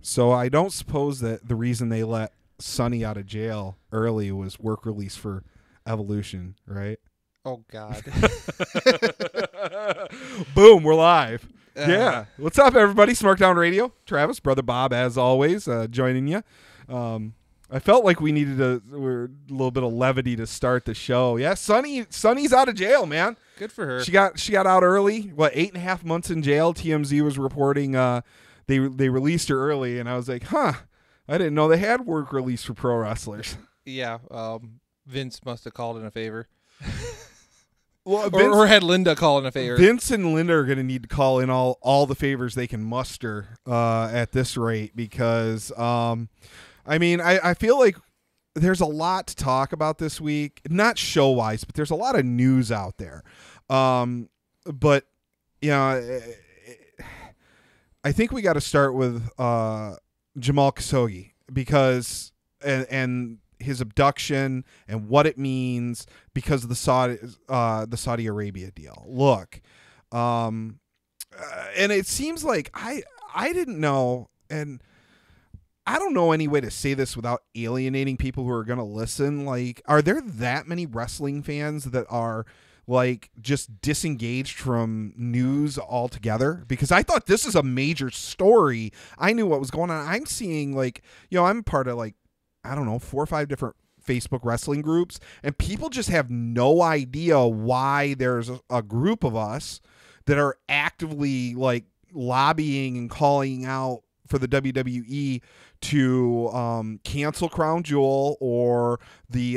So I don't suppose that the reason they let Sonny out of jail early was work release for Evolution, right? Oh, God. Boom, we're live. Yeah. What's up, everybody? Smarkdown Radio. Travis, Brother Bob, as always, joining you. I felt like we needed a little bit of levity to start the show. Yeah, Sonny's out of jail, man. Good for her. She got out early. What, 8.5 months in jail? TMZ was reporting they released her early, and I was like, huh, I didn't know they had work release for pro wrestlers. Yeah, Vince must have called in a favor. Well, or had Linda call in a favor. Vince and Linda are going to need to call in all the favors they can muster at this rate because, I feel like there's a lot to talk about this week. Not show-wise, but there's a lot of news out there. But, you know, I think we got to start with Jamal Khashoggi because and his abduction and what it means because of the Saudi Arabia deal. Look, and it seems like I didn't know, and I don't know any way to say this without alienating people who are going to listen. Like, are there that many wrestling fans that are like just disengaged from news altogether? Because I thought this is a major story. I knew what was going on. I'm seeing, like, you know, I'm part of, like, I don't know, 4 or 5 different Facebook wrestling groups, and people just have no idea why there's a group of us that are actively, like, lobbying and calling out for the WWE to cancel Crown Jewel or the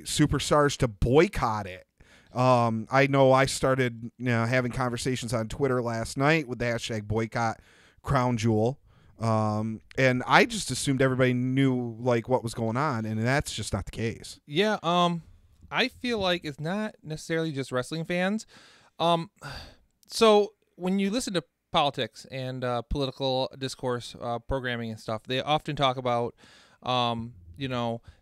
Superstars to boycott it. I know I started having conversations on Twitter last night with the hashtag boycott Crown Jewel. And I just assumed everybody knew, like, what was going on, and that's just not the case. Yeah, I feel like it's not necessarily just wrestling fans. So when you listen to politics and political discourse programming and stuff, they often talk about,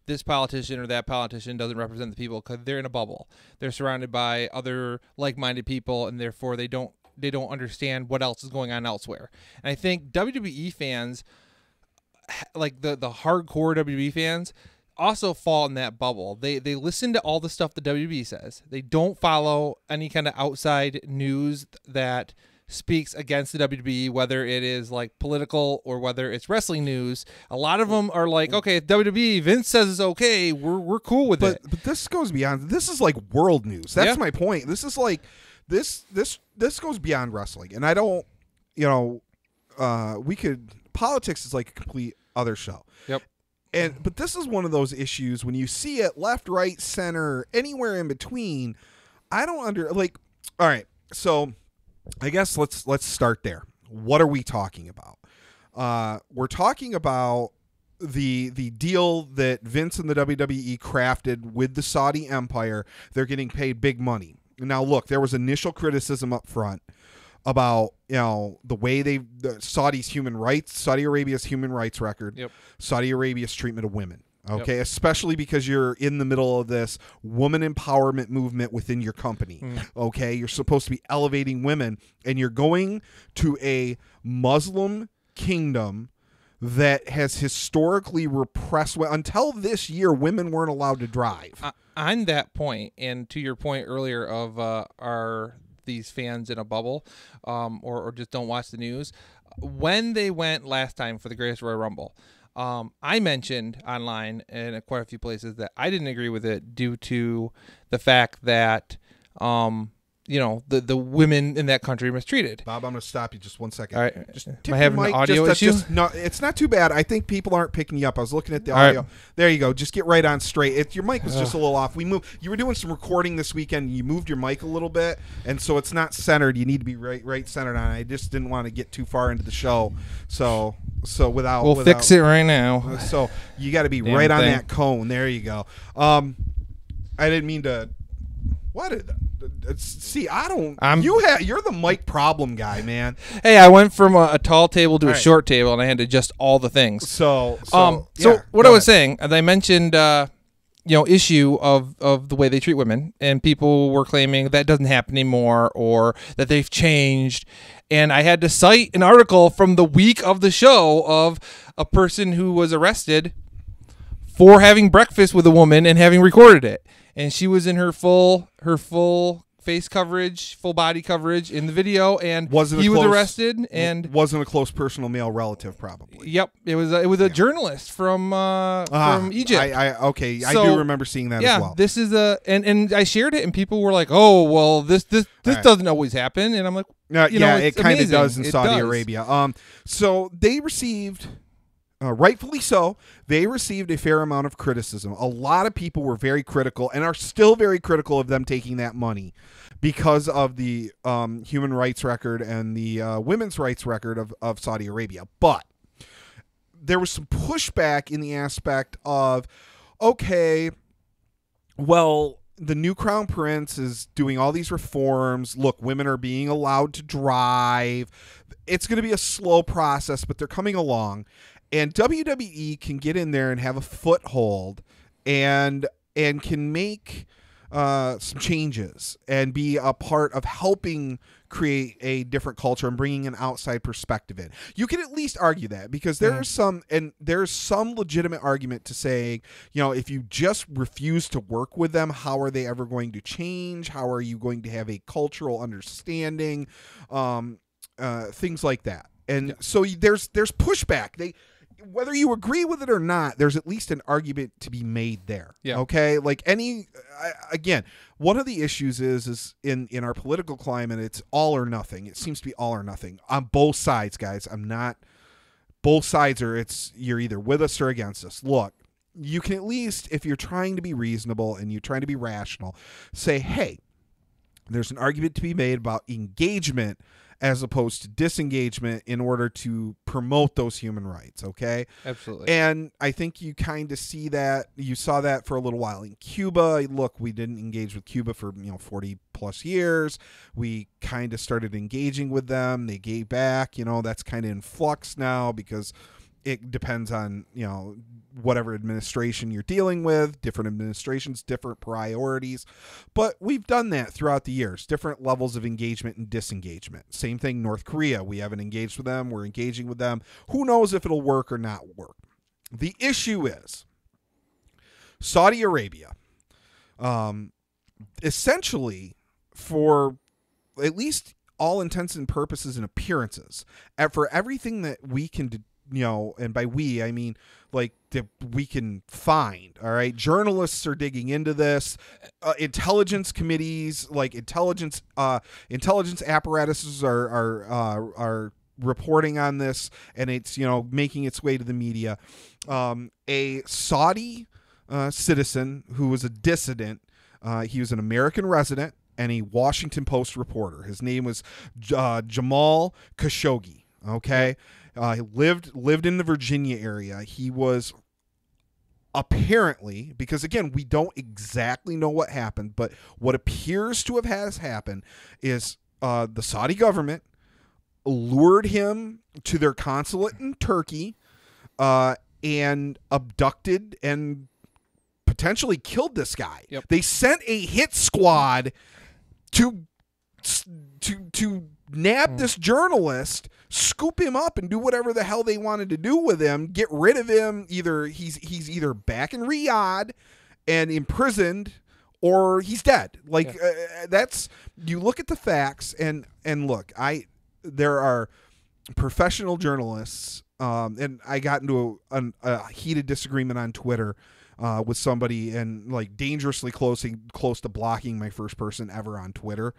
this politician or that politician doesn't represent the people because they're in a bubble. They're surrounded by other like-minded people, and therefore they don't understand what else is going on elsewhere. And I think WWE fans, like the hardcore WWE fans, also fall in that bubble. They listen to all the stuff the WWE says. They don't follow any kind of outside news that speaks against the WWE, whether it is like political or whether it's wrestling news. A lot of them are like, okay, if WWE, Vince says it's okay, we're cool with it. But this goes beyond. This is like world news. That's my point. This is like this goes beyond wrestling, and I don't, politics is like a complete other show. Yep. But this is one of those issues when you see it left, right, center, anywhere in between. I don't all right, so I guess let's start there. What are we talking about? We're talking about the deal that Vince and the WWE crafted with the Saudi Empire. They're getting paid big money. Now, look, there was initial criticism up front about, the way Saudi Arabia's human rights record, yep. Saudi Arabia's treatment of women. Okay, yep. Especially because you're in the middle of this woman empowerment movement within your company. Okay, you're supposed to be elevating women, and you're going to a Muslim kingdom that has historically repressed until this year. Women weren't allowed to drive. On that point, and to your point earlier of are these fans in a bubble, or just don't watch the news? When they went last time for the Greatest Royal Rumble, I mentioned online and quite a few places that I didn't agree with it due to the fact that the women in that country mistreated. Bob, I'm going to stop you just 1 second. All right. Just am I having an audio issue? No, it's not too bad. I think people aren't picking you up. I was looking at the audio. Right. There you go. Just get right on straight. Your mic was just a little off. You were doing some recording this weekend. You moved your mic a little bit, and so it's not centered. You need to be right centered on it. I just didn't want to get too far into the show. So without fix it right now. So you got to be right on that cone. There you go. I didn't mean to. What? See, I don't. You're the mic problem guy, man. Hey, I went from a tall table to a short table, and I had to adjust all the things. So what I was saying, as I mentioned, issue of the way they treat women, and people were claiming that doesn't happen anymore or that they've changed. And I had to cite an article from the week of the show of a person who was arrested for having breakfast with a woman and having recorded it. And she was in her full face coverage, full body coverage in the video, and he was arrested. And wasn't a close personal male relative, probably. Yep, it was a journalist from Egypt. I do remember seeing that as well. This is and I shared it, and people were like, "Oh, well, this doesn't always happen," and I'm like, it kind of does in Saudi Arabia. So they received. Rightfully so, they received a fair amount of criticism. A lot of people were very critical and are still very critical of them taking that money because of the human rights record and the women's rights record of Saudi Arabia. But there was some pushback in the aspect of, okay, well, the new crown prince is doing all these reforms. Look, women are being allowed to drive. It's going to be a slow process, but they're coming along. And WWE can get in there and have a foothold and can make some changes and be a part of helping create a different culture and bringing an outside perspective in. You can at least argue that, because there's some legitimate argument to say, if you just refuse to work with them, how are they ever going to change? How are you going to have a cultural understanding? Things like that. And so there's pushback. Whether you agree with it or not, there's at least an argument to be made there. Yeah. Okay. Like again, one of the issues is in our political climate, it's all or nothing. It seems to be all or nothing on both sides, guys. Both sides you're either with us or against us. Look, you can at least, if you're trying to be reasonable and you're trying to be rational, say, hey, there's an argument to be made about engagement as opposed to disengagement in order to promote those human rights, okay? Absolutely. And I think you kind of see that. You saw that for a little while in Cuba. Look, we didn't engage with Cuba for 40 plus years. We kind of started engaging with them. They gave back. That's kind of in flux now because it depends on whatever administration you're dealing with, different administrations, different priorities. But we've done that throughout the years, different levels of engagement and disengagement. Same thing, North Korea. We haven't engaged with them. We're engaging with them. Who knows if it'll work or not work? The issue is Saudi Arabia, essentially, for at least all intents and purposes and appearances, for everything that we can do, and by we, I mean that we can find. All right, journalists are digging into this. Intelligence committees, like intelligence apparatuses, are reporting on this, and it's making its way to the media. A Saudi citizen who was a dissident. He was an American resident and a Washington Post reporter. His name was Jamal Khashoggi. Okay. He lived in the Virginia area. He was apparently, because again, we don't exactly know what happened, but what appears to have happened is the Saudi government lured him to their consulate in Turkey and abducted and potentially killed this guy. Yep. They sent a hit squad to nab this journalist, scoop him up, and do whatever the hell they wanted to do with him. Get rid of him. Either he's either back in Riyadh and imprisoned, or he's dead. That's, you look at the facts and look. There are professional journalists, and I got into a heated disagreement on Twitter with somebody, and dangerously close to blocking my first person ever on Twitter.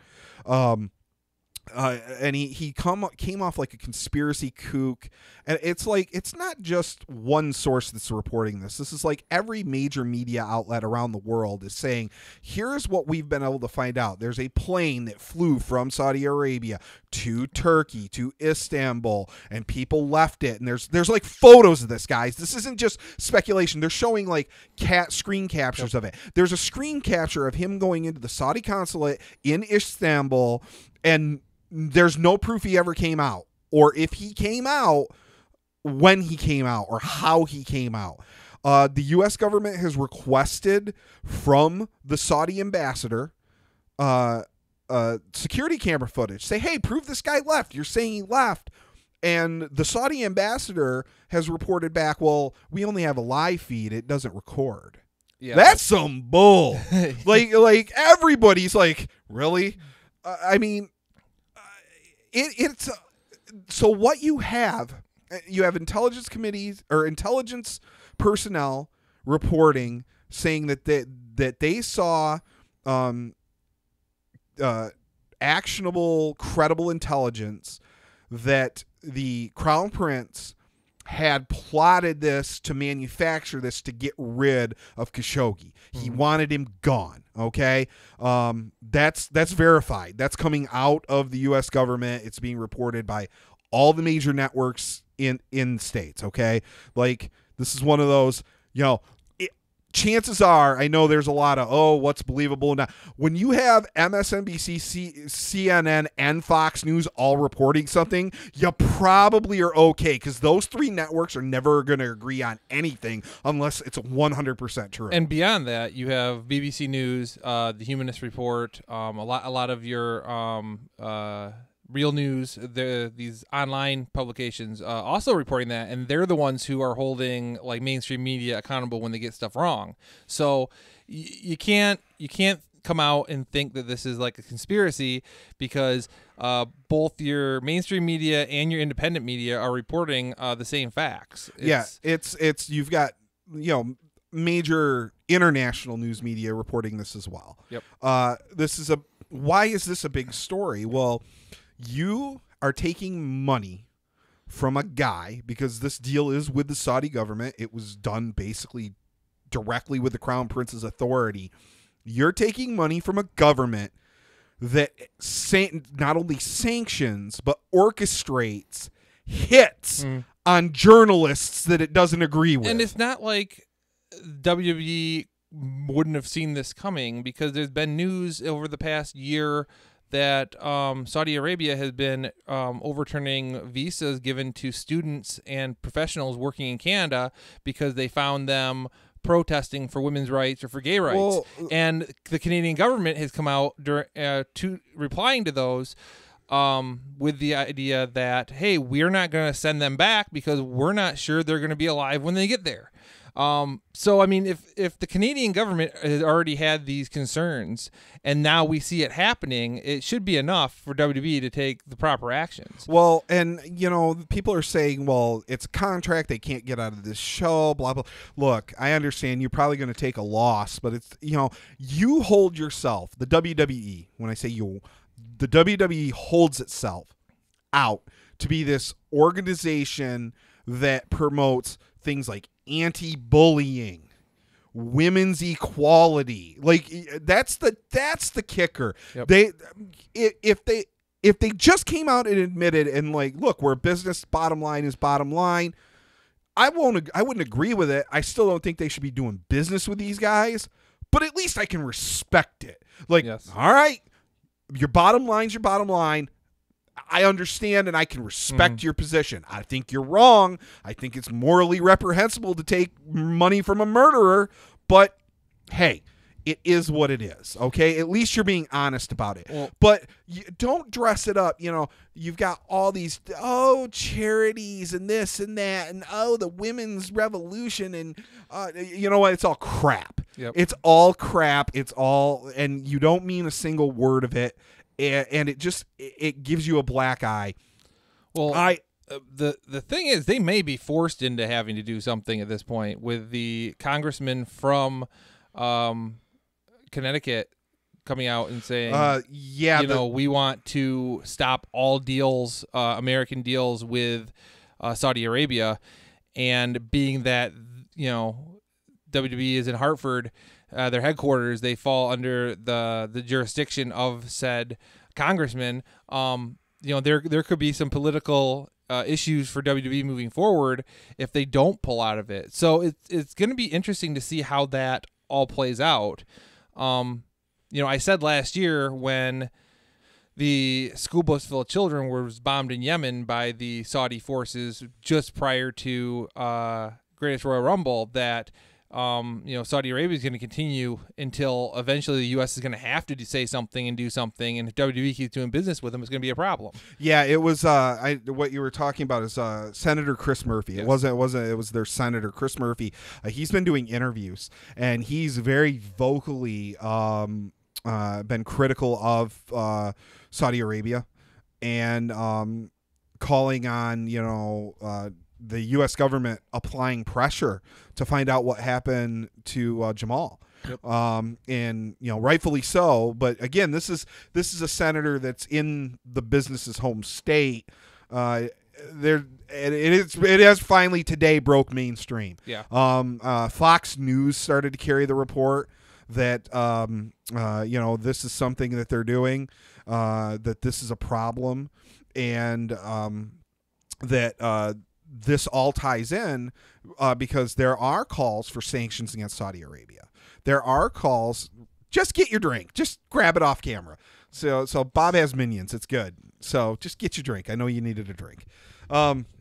And he came off like a conspiracy kook, and it's not just one source that's reporting this. This is every major media outlet around the world is saying, here's what we've been able to find out. There's a plane that flew from Saudi Arabia to Turkey to Istanbul, and people left it, and there's photos of this, guys. This isn't just speculation. They're showing screen captures of it. There's a screen capture of him going into the Saudi consulate in Istanbul, and there's no proof he ever came out, or if he came out, when he came out, or how he came out. The U.S. government has requested from the Saudi ambassador security camera footage. Say, hey, prove this guy left. You're saying he left. And the Saudi ambassador has reported back, well, we only have a live feed. It doesn't record. Yeah, that's some bull. like everybody's like, really? I mean, it's so what you have intelligence committees or intelligence personnel reporting saying that they saw actionable, credible intelligence that the Crown Prince had plotted this to manufacture this to get rid of Khashoggi. He wanted him gone. Okay, that's verified. That's coming out of the U.S. government. It's being reported by all the major networks in states. Okay, like this is one of those. Chances are, I know there's a lot of, what's believable now. When you have MSNBC, CNN, and Fox News all reporting something, you probably are okay because those three networks are never going to agree on anything unless it's 100% true. And beyond that, you have BBC News, the Humanist Report, a lot of your Real News, these online publications also reporting that, and they're the ones who are holding like mainstream media accountable when they get stuff wrong. So you can't come out and think that this is like a conspiracy because both your mainstream media and your independent media are reporting the same facts. It's you've got major international news media reporting this as well. Yep. Why is this a big story? Well, you are taking money from a guy because this deal is with the Saudi government. It was done basically directly with the Crown Prince's authority. You're taking money from a government that not only sanctions but orchestrates hits on journalists that it doesn't agree with. And it's not like WWE wouldn't have seen this coming because there's been news over the past year that Saudi Arabia has been overturning visas given to students and professionals working in Canada because they found them protesting for women's rights or for gay rights. Well, and the Canadian government has come out replying to those with the idea that, hey, we're not going to send them back because we're not sure they're going to be alive when they get there. So, I mean, if the Canadian government has already had these concerns and now we see it happening, it should be enough for WWE to take the proper actions. Well, and, people are saying, well, it's a contract. They can't get out of this show, blah, blah. Look, I understand you're probably going to take a loss, but it's, you hold yourself, the WWE, when I say you, the WWE holds itself out to be this organization that promotes things like anti-bullying, women's equality. Like that's the kicker. Yep. If they just came out and admitted and like, look, we're a business, bottom line is bottom line, I wouldn't agree with it. I still don't think they should be doing business with these guys, but at least I can respect it. Like, yes. All right, your bottom line's your bottom line. I understand and I can respect your position. I think you're wrong. I think it's morally reprehensible to take money from a murderer, but hey, it is what it is, okay? At least you're being honest about it. Well, but don't dress it up. You've got all these, charities and this and that and, the women's revolution and, you know what? It's all crap. Yep. It's all crap. It's all, and you don't mean a single word of it. And it gives you a black eye. Well, the thing is, they may be forced into having to do something at this point with the congressman from Connecticut coming out and saying, we want to stop all deals, American deals with Saudi Arabia, and being that WWE is in Hartford. Their headquarters, they fall under the jurisdiction of said congressman. There could be some political issues for WWE moving forward if they don't pull out of it. So it's going to be interesting to see how that all plays out. I said last year when the school bus full of children was bombed in Yemen by the Saudi forces just prior to Greatest Royal Rumble that Saudi Arabia is going to continue until eventually the U.S. is going to have to say something and do something, and if WWE keeps doing business with them, it's going to be a problem. Yeah, it was. What you were talking about is Senator Chris Murphy. Yes. It wasn't. It was their Senator Chris Murphy. He's been doing interviews, and he's very vocally been critical of Saudi Arabia, and calling on the U.S. government applying pressure to find out what happened to Jamal. Yep. And rightfully so. But again, this is a senator that's in the business's home state. It has finally today broke mainstream. Yeah. Fox News started to carry the report that this is something that they're doing, that this is a problem, and that this all ties in because there are calls for sanctions against Saudi Arabia. There are calls. Just get your drink. Just grab it off camera. So Bob has minions. It's good. So just get your drink. I know you needed a drink.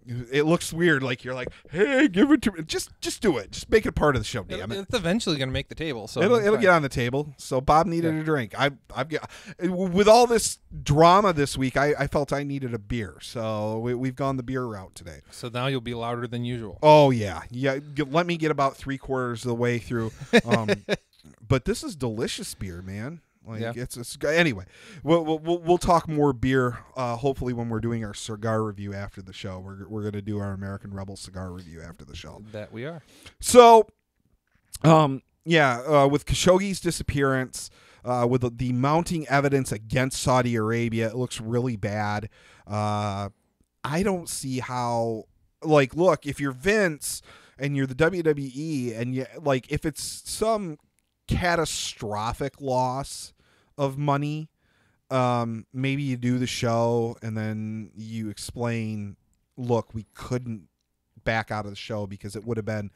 It looks weird, like you're like, hey, give it to me. Just do it. Just make it a part of the show. Damn it. It's eventually going to make the table, so it'll get on the table. So Bob needed a drink. I've got, with all this drama this week, I felt I needed a beer. So we've gone the beer route today. So now you'll be louder than usual. Oh yeah. Let me get about 3/4 of the way through. But this is delicious beer, man. It's anyway. We'll talk more beer. Hopefully, when we're doing our cigar review after the show, we're going to do our American Rebel cigar review after the show. That we are. So, with Khashoggi's disappearance, with the mounting evidence against Saudi Arabia, it looks really bad. I don't see how. Look, if you're Vince and you're the WWE, and if it's some catastrophic loss of money, maybe you do the show and then you explain, look, we couldn't back out of the show because it would have been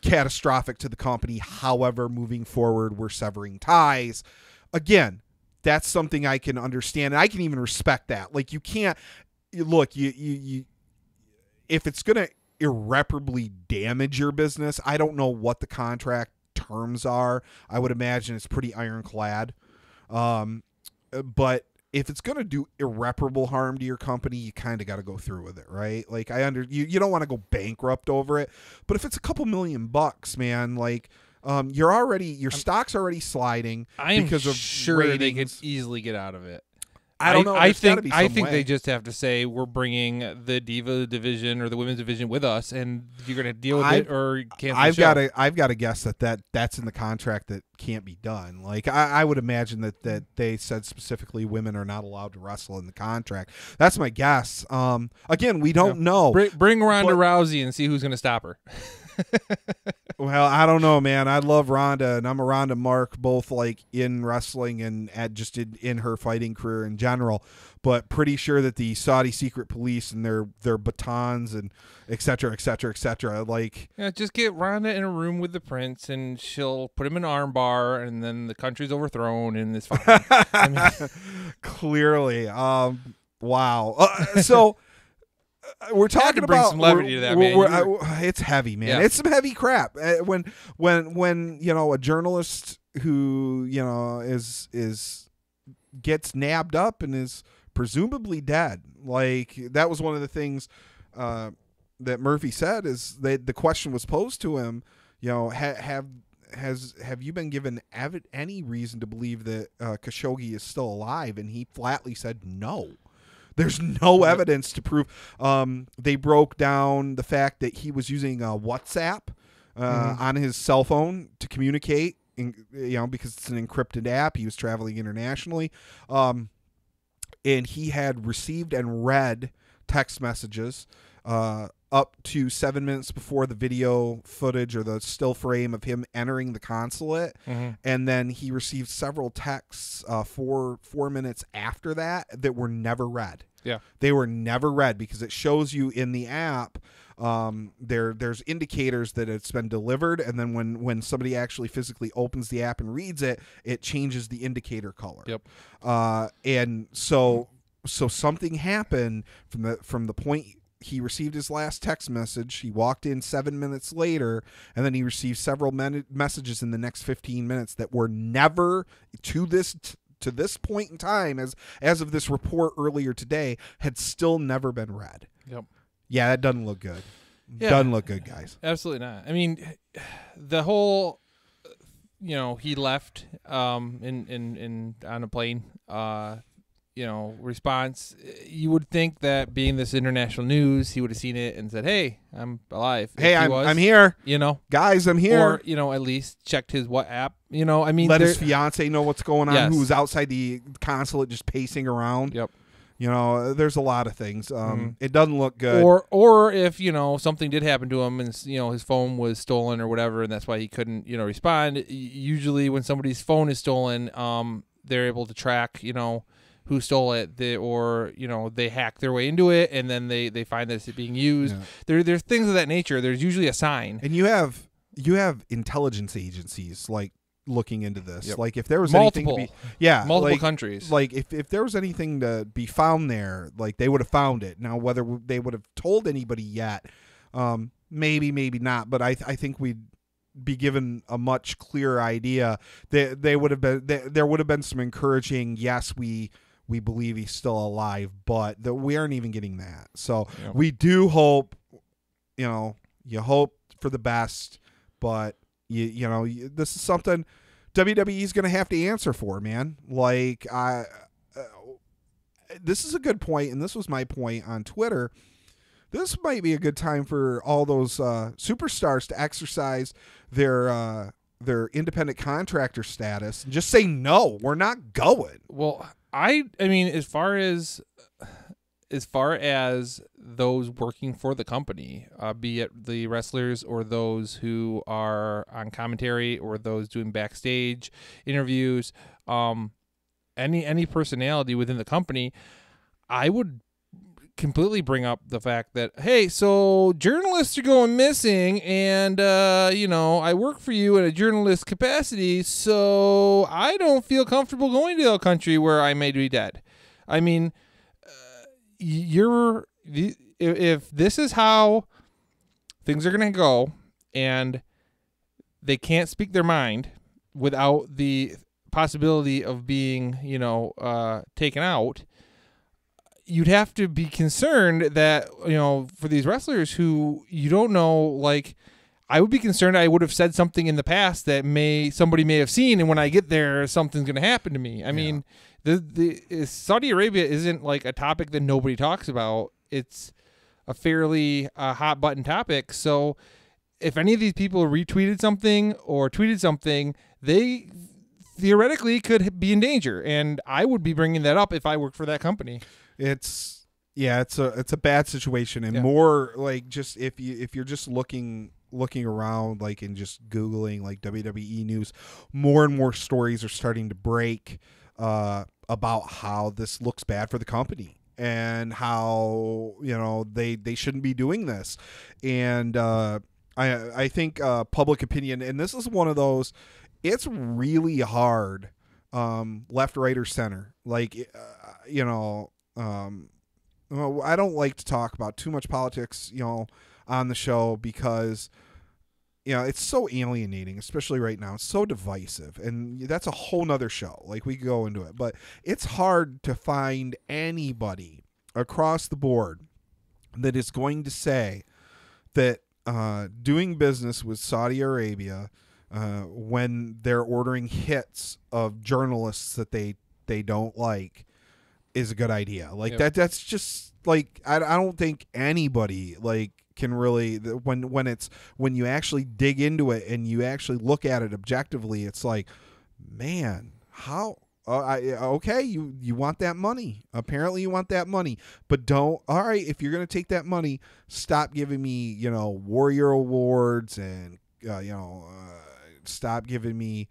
catastrophic to the company. However, moving forward, we're severing ties. Again, that's something I can understand, and I can even respect that. You can't look, you if it's going to irreparably damage your business, I don't know what the contract terms are. I would imagine it's pretty ironclad. But if it's going to do irreparable harm to your company, you kind of got to go through with it, right? You don't want to go bankrupt over it. But if it's a couple $1,000,000, man, your stock's already sliding because of sure ratings. They could easily get out of it. I don't know. I think they just have to say we're bringing the Diva division or the women's division with us, and you're going to deal with it or cancel the show. I've got to guess that's in the contract that can't be done. I would imagine that they said specifically women are not allowed to wrestle in the contract. That's my guess. Again, we don't know. Bring Ronda Rousey and see who's going to stop her. Well, I don't know, man. I love Ronda, and I'm a Ronda mark, both in wrestling and just in her fighting career in general. But pretty sure that the Saudi secret police and their batons and et cetera, et cetera, et cetera. Just get Ronda in a room with the prince, and she'll put him in an arm bar, and then the country's overthrown, and it's fine. Clearly, wow. So. We're talking about some levity to that, man. It's heavy, man. Yeah. It's some heavy crap. When a journalist who gets nabbed up and is presumably dead. That was one of the things that Murphy said is that the question was posed to him. Have you been given any reason to believe that Khashoggi is still alive? And he flatly said no. There's no evidence to prove. They broke down the fact that he was using WhatsApp on his cell phone to communicate, because it's an encrypted app. He was traveling internationally. And he had received and read text messages up to 7 minutes before the video footage or the still frame of him entering the consulate. And then he received several texts 4 minutes after that were never read. Yeah. They were never read because it shows you in the app there's indicators that it's been delivered, and then when somebody actually physically opens the app and reads it, it changes the indicator color. Yep. And so something happened from the point he received his last text message. He walked in 7 minutes later, and then he received several messages in the next 15 minutes that were never to this point in time, as of this report earlier today, had still never been read. Yep. Yeah, that doesn't look good. Yeah. Doesn't look good, guys. Absolutely not. I mean, the whole, he left in on a plane. Response. You would think that being this international news, he would have seen it and said, "Hey, I'm alive. Hey, I'm here. Guys, I'm here." Or at least checked his WhatsApp. I mean, let his fiance know what's going on. Yes. Who was outside the consulate just pacing around. Yep. There's a lot of things. It doesn't look good. Or if something did happen to him and his phone was stolen or whatever, and that's why he couldn't respond. Usually, when somebody's phone is stolen, they're able to track who stole it, they hack their way into it, and then they find that it's being used. Yeah. There's things of that nature. There's usually a sign. And you have intelligence agencies like looking into this. Yep. Like if there was multiple anything to be, multiple countries. Like if there was anything to be found there, like they would have found it. Now whether they would have told anybody yet, maybe not. But I think we'd be given a much clearer idea. They would have been there would have been some encouraging. Yes, we believe he's still alive, but we aren't even getting that. So we do hope, you hope for the best, but this is something WWE is going to have to answer for, man. Like this is a good point, and this was my point on Twitter. This might be a good time for all those superstars to exercise their independent contractor status and just say, no, we're not going. Well, I mean, as far as those working for the company, be it the wrestlers or those who are on commentary or those doing backstage interviews, any personality within the company, I would completely bring up the fact that, hey, so journalists are going missing, and I work for you in a journalist capacity, so I don't feel comfortable going to a country where I may be dead. I mean, if this is how things are going to go, and they can't speak their mind without the possibility of being taken out, you'd have to be concerned that, for these wrestlers who you don't know, like, I would be concerned I would have said something in the past that somebody may have seen, and when I get there, something's going to happen to me. I mean, the Saudi Arabia isn't like a topic that nobody talks about. It's a fairly hot button topic. So if any of these people retweeted something or tweeted something, they theoretically could be in danger, and I would be bringing that up if I worked for that company. It's a bad situation, and more like just if you're just looking around, like, and just Googling like WWE news, more and more stories are starting to break about how this looks bad for the company and how they shouldn't be doing this. And I think public opinion, and this is one of those, it's really hard, left, right, or center, like I don't like to talk about too much politics, on the show, because it's so alienating, especially right now. It's so divisive, and that's a whole nother show. Like, we could go into it, but it's hard to find anybody across the board that is going to say that doing business with Saudi Arabia, when they're ordering hits of journalists that they don't like, is a good idea. Like, that's just, like, I don't think anybody, like, can really, when you actually dig into it and you actually look at it objectively, it's like, man, how okay, you want that money, apparently you want that money, but all right, if you're going to take that money, stop giving me Warrior Awards, and stop giving me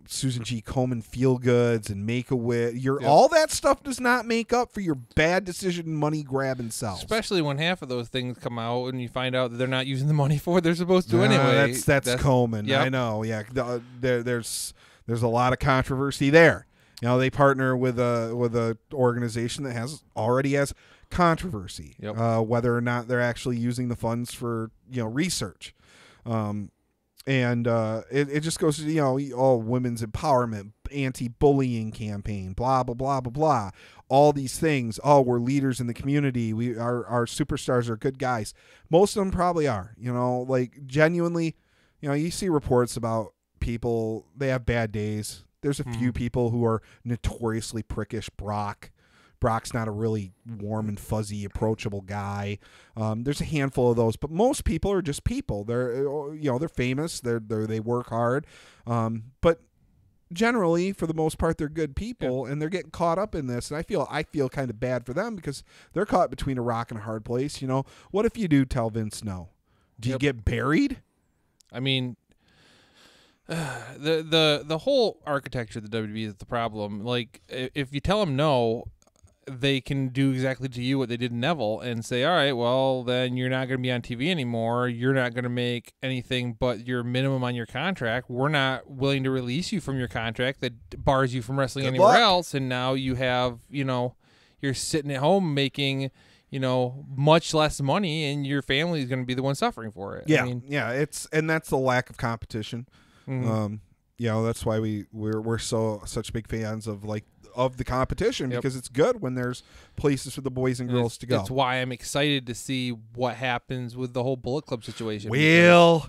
Susan G. Komen feel goods and Make-A-Wish. All that stuff does not make up for your bad decision, money grabbing self. Especially when half of those things come out and you find out that they're not using the money for what they're supposed to anyway. That's Komen. Yep. I know. Yeah, there's a lot of controversy there. They partner with a organization that already has controversy, whether or not they're actually using the funds for research, and it just goes to all women's empowerment, anti-bullying campaign, blah blah blah blah blah, all these things. Oh, we're leaders in the community. Our superstars are good guys. Most of them probably are. Like genuinely, you see reports about people, they have bad days. There's a few people who are notoriously prickish. Brock's not a really warm and fuzzy, approachable guy. There's a handful of those, but most people are just people. They're famous. They work hard, but generally, for the most part, they're good people, and they're getting caught up in this. And I feel kind of bad for them because they're caught between a rock and a hard place. What if you do tell Vince no? Do you get buried? I mean, the whole architecture of the WWE is the problem. Like, if you tell them no, they can do exactly to you what they did in Neville and say, all right, well, then you're not going to be on TV anymore. You're not going to make anything but your minimum on your contract. We're not willing to release you from your contract that bars you from wrestling anywhere else. And now you have, you're sitting at home making, much less money, and your family is going to be the one suffering for it. Yeah. And that's the lack of competition. That's why we're such big fans of the competition, because it's good when there's places for the boys and girls to go. That's why I'm excited to see what happens with the whole Bullet Club situation. Well,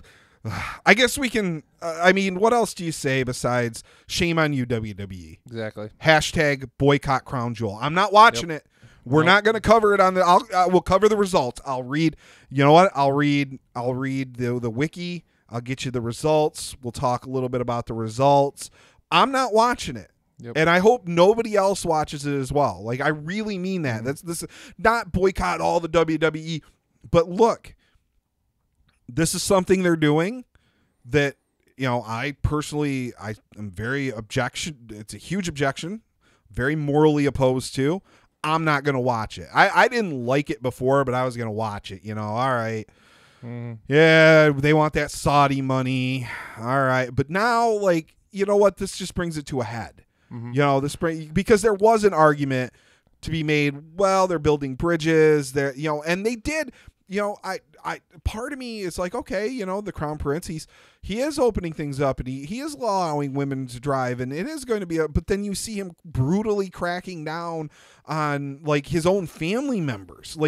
I guess we can. What else do you say besides shame on you, WWE? Exactly. Hashtag boycott Crown Jewel. I'm not watching it. We're not going to cover it on the. We'll cover the results. I'll read. You know what? I'll read the wiki. I'll get you the results. We'll talk a little bit about the results. I'm not watching it. Yep. And I hope nobody else watches it as well. I really mean that. This not boycott all the WWE, but look, this is something they're doing that, I personally, I am very it's a huge objection, very morally opposed to. I'm not going to watch it. I didn't like it before, but I was going to watch it, all right. Yeah, they want that Saudi money. All right. But now, you know what? This just brings it to a head. Because there was an argument to be made. Well, they're building bridges. And they did. I part of me is like, okay, the Crown Prince, he is opening things up, and he is allowing women to drive, and it is going to be but then you see him brutally cracking down on his own family members.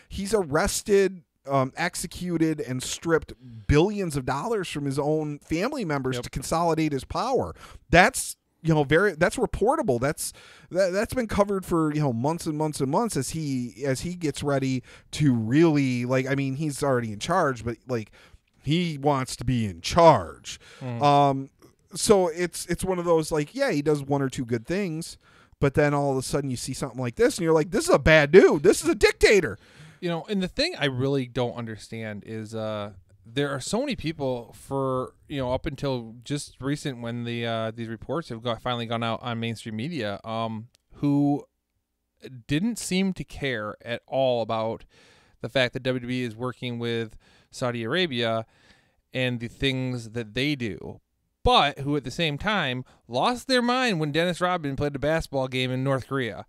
He's arrested, executed, and stripped billions of dollars from his own family members to consolidate his power. That's that's reportable. That's been covered for months and months and months as he gets ready to really he's already in charge, but he wants to be in charge. So it's one of those he does one or two good things, but then all of a sudden you see something like this and you're like, this is a bad dude. This is a dictator. And the thing I really don't understand is there are so many people for up until just recent when these reports have finally gone out on mainstream media who didn't seem to care at all about the fact that WWE is working with Saudi Arabia and the things that they do, but who at the same time lost their mind when Dennis Rodman played a basketball game in North Korea.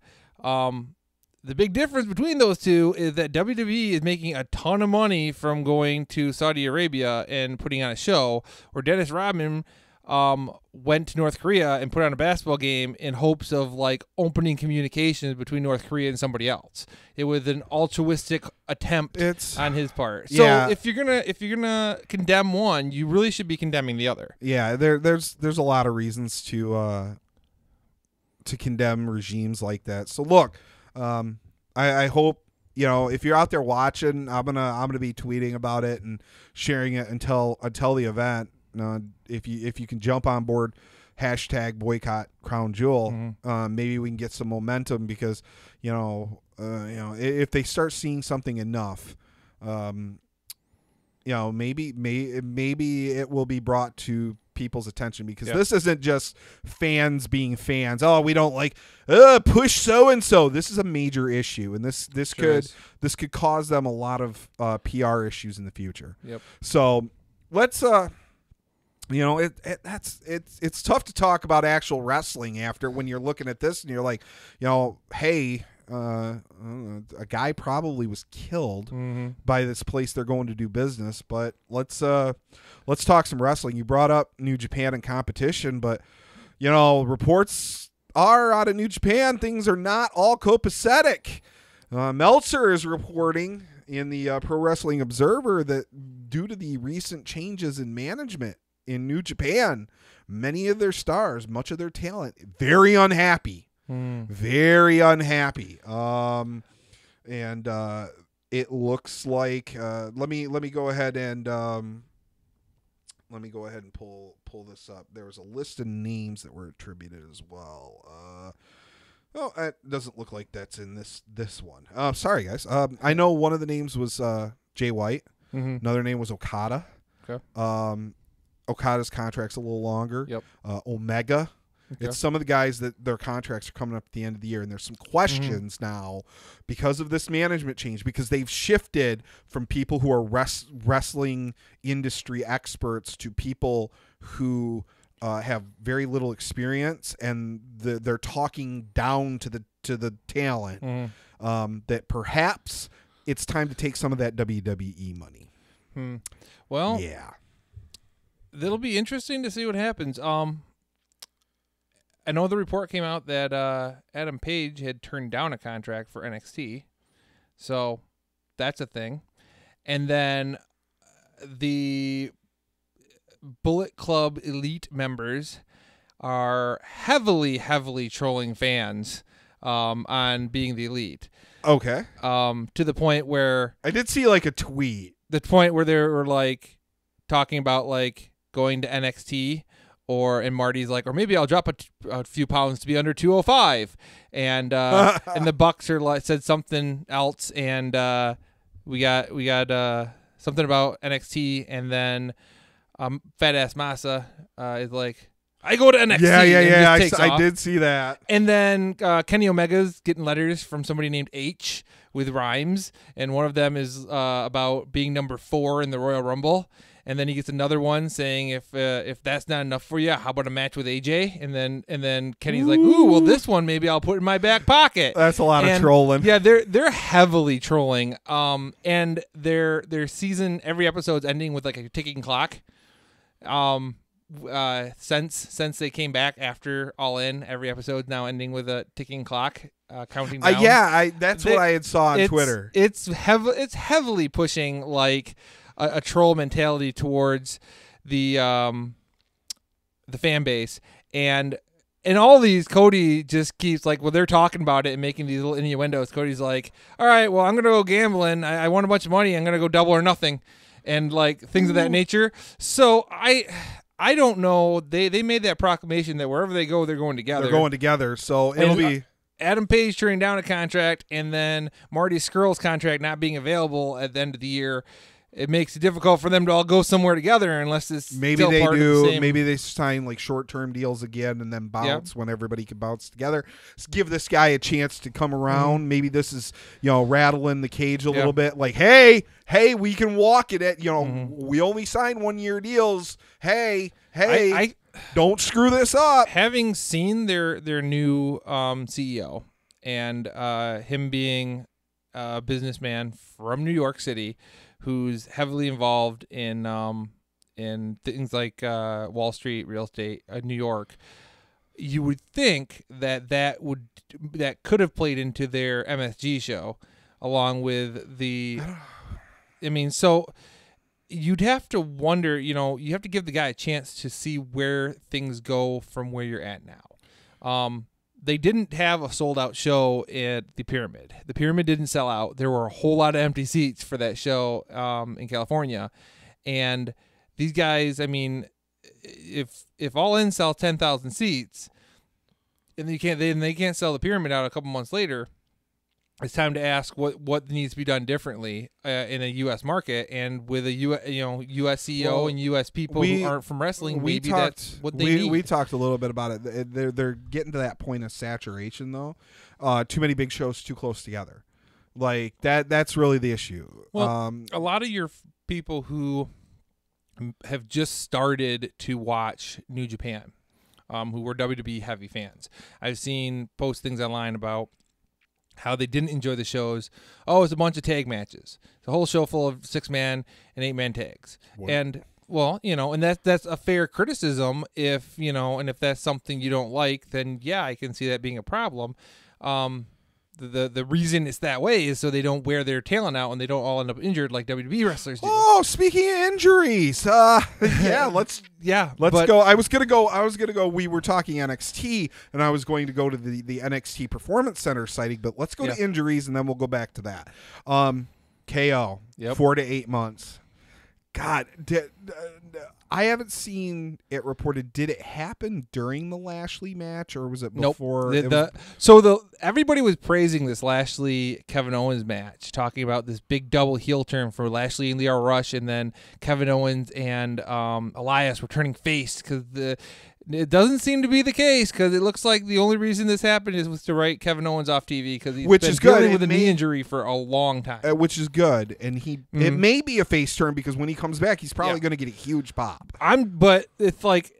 The big difference between those two is that WWE is making a ton of money from going to Saudi Arabia and putting on a show, where Dennis Rodman went to North Korea and put on a basketball game in hopes of opening communications between North Korea and somebody else. It was an altruistic attempt on his part. So if you're gonna condemn one, you really should be condemning the other. Yeah, there's a lot of reasons to condemn regimes like that. So look. I hope if you're out there watching, I'm gonna be tweeting about it and sharing it until the event. If you can jump on board, hashtag boycott Crown Jewel. Maybe we can get some momentum because if they start seeing something enough, maybe it will be brought to people's attention, because this isn't just fans being fans. Oh, we don't push so and so. This is a major issue, and this could cause them a lot of PR issues in the future. So let's it's tough to talk about actual wrestling after when you're looking at this and you're like, hey, a guy probably was killed by this place they're going to do business. But let's talk some wrestling. You brought up New Japan and competition, but reports are out of New Japan, things are not all copacetic. Meltzer is reporting in the Pro Wrestling Observer that due to the recent changes in management in New Japan, many of their stars, much of their talent, very unhappy. Very unhappy. And it looks like let me go ahead and pull this up. There was a list of names that were attributed as well. It doesn't look like that's in this one. Sorry guys. I know one of the names was Jay White. Another name was Okada. Okay. Okada's contract's a little longer. Yep. Omega. Okay. It's some of the guys that their contracts are coming up at the end of the year, and there's some questions now because of this management change, because they've shifted from people who are wrestling industry experts to people who have very little experience, and they're talking down to the talent that perhaps it's time to take some of that WWE money. Well, yeah, it'll be interesting to see what happens. I know the report came out that Adam Page had turned down a contract for NXT, so that's a thing. And then the Bullet Club Elite members are heavily trolling fans on being the Elite. Okay. To the point where I did see like a tweet. The point where they were like talking about like going to NXT. And Marty's like, or maybe I'll drop a few pounds to be under 205, and the Bucks are like said something else, and we got something about NXT, and then Fat Ass Massa is like, I go to NXT. Yeah. I did see that. And then Kenny Omega's getting letters from somebody named H with rhymes, and one of them is about being number 4 in the Royal Rumble. And then he gets another one saying, if that's not enough for you, how about a match with AJ? And then Kenny's like, ooh, well, this one maybe I'll put in my back pocket. That's a lot of trolling. Yeah, they're heavily trolling. And their season, every episode's ending with like a ticking clock. Since they came back after All In, every episode's now ending with a ticking clock, counting down. That's what I had saw on Twitter. It's heavily pushing like a troll mentality towards the fan base, and in all these, Cody just keeps like, well, they're talking about it and making these little innuendos. Cody's like, all right, well, I'm gonna go gambling. I won a bunch of money. I'm gonna go double or nothing, and like things of that nature. So I don't know. They made that proclamation that wherever they go, they're going together. They're going together. So it'll be Adam Page turning down a contract, and then Marty Scurll's contract not being available at the end of the year. It makes it difficult for them to all go somewhere together unless it's maybe still they part do. Of the same. Maybe they sign like short-term deals again and then bounce when everybody can bounce together. Just give this guy a chance to come around. Maybe this is rattling the cage a little bit. Like, hey, we can walk it. We only sign 1-year deals. Hey, I don't screw this up. Having seen their new CEO and him being a businessman from New York City, who's heavily involved in things like Wall Street, real estate, New York, you would think that could have played into their MSG show, along with the. I mean, so you'd have to wonder. You have to give the guy a chance to see where things go from where you're at now. They didn't have a sold-out show at the Pyramid. The Pyramid didn't sell out. There were a whole lot of empty seats for that show in California. And these guys, I mean, if All In sells 10,000 seats, and they can't sell the Pyramid out a couple months later, it's time to ask what needs to be done differently in a U.S. market, and with a U.S. CEO and U.S. people who aren't from wrestling. That's what they need. We talked a little bit about it. They're getting to that point of saturation, though. Too many big shows too close together, like that. That's really the issue. Well, a lot of your people who have just started to watch New Japan, who were WWE heavy fans. I've seen post things online about how they didn't enjoy the shows. Oh, it's a bunch of tag matches. It's a whole show full of 6-man and 8-man tags. What? And well, and that's a fair criticism. If and if that's something you don't like, then yeah, I can see that being a problem. The reason it's that way is so they don't wear their talent out and they don't all end up injured like WWE wrestlers do. Oh, speaking of injuries, let's go. I was gonna go. We were talking NXT, and I was going to go to the NXT Performance Center sighting, but let's go to injuries, and then we'll go back to that. KO, 4 to 8 months. God, I haven't seen it reported. Did it happen during the Lashley match, or was it before? Nope. Everybody was praising this Lashley Kevin Owens match, talking about this big double heel turn for Lashley and Lio Rush, and then Kevin Owens and Elias were turning face because it doesn't seem to be the case, because it looks like the only reason this happened was to write Kevin Owens off TV because he's been dealing with a knee injury for a long time. Which is good, and it may be a face turn because when he comes back, he's probably going to get a huge pop. But it's like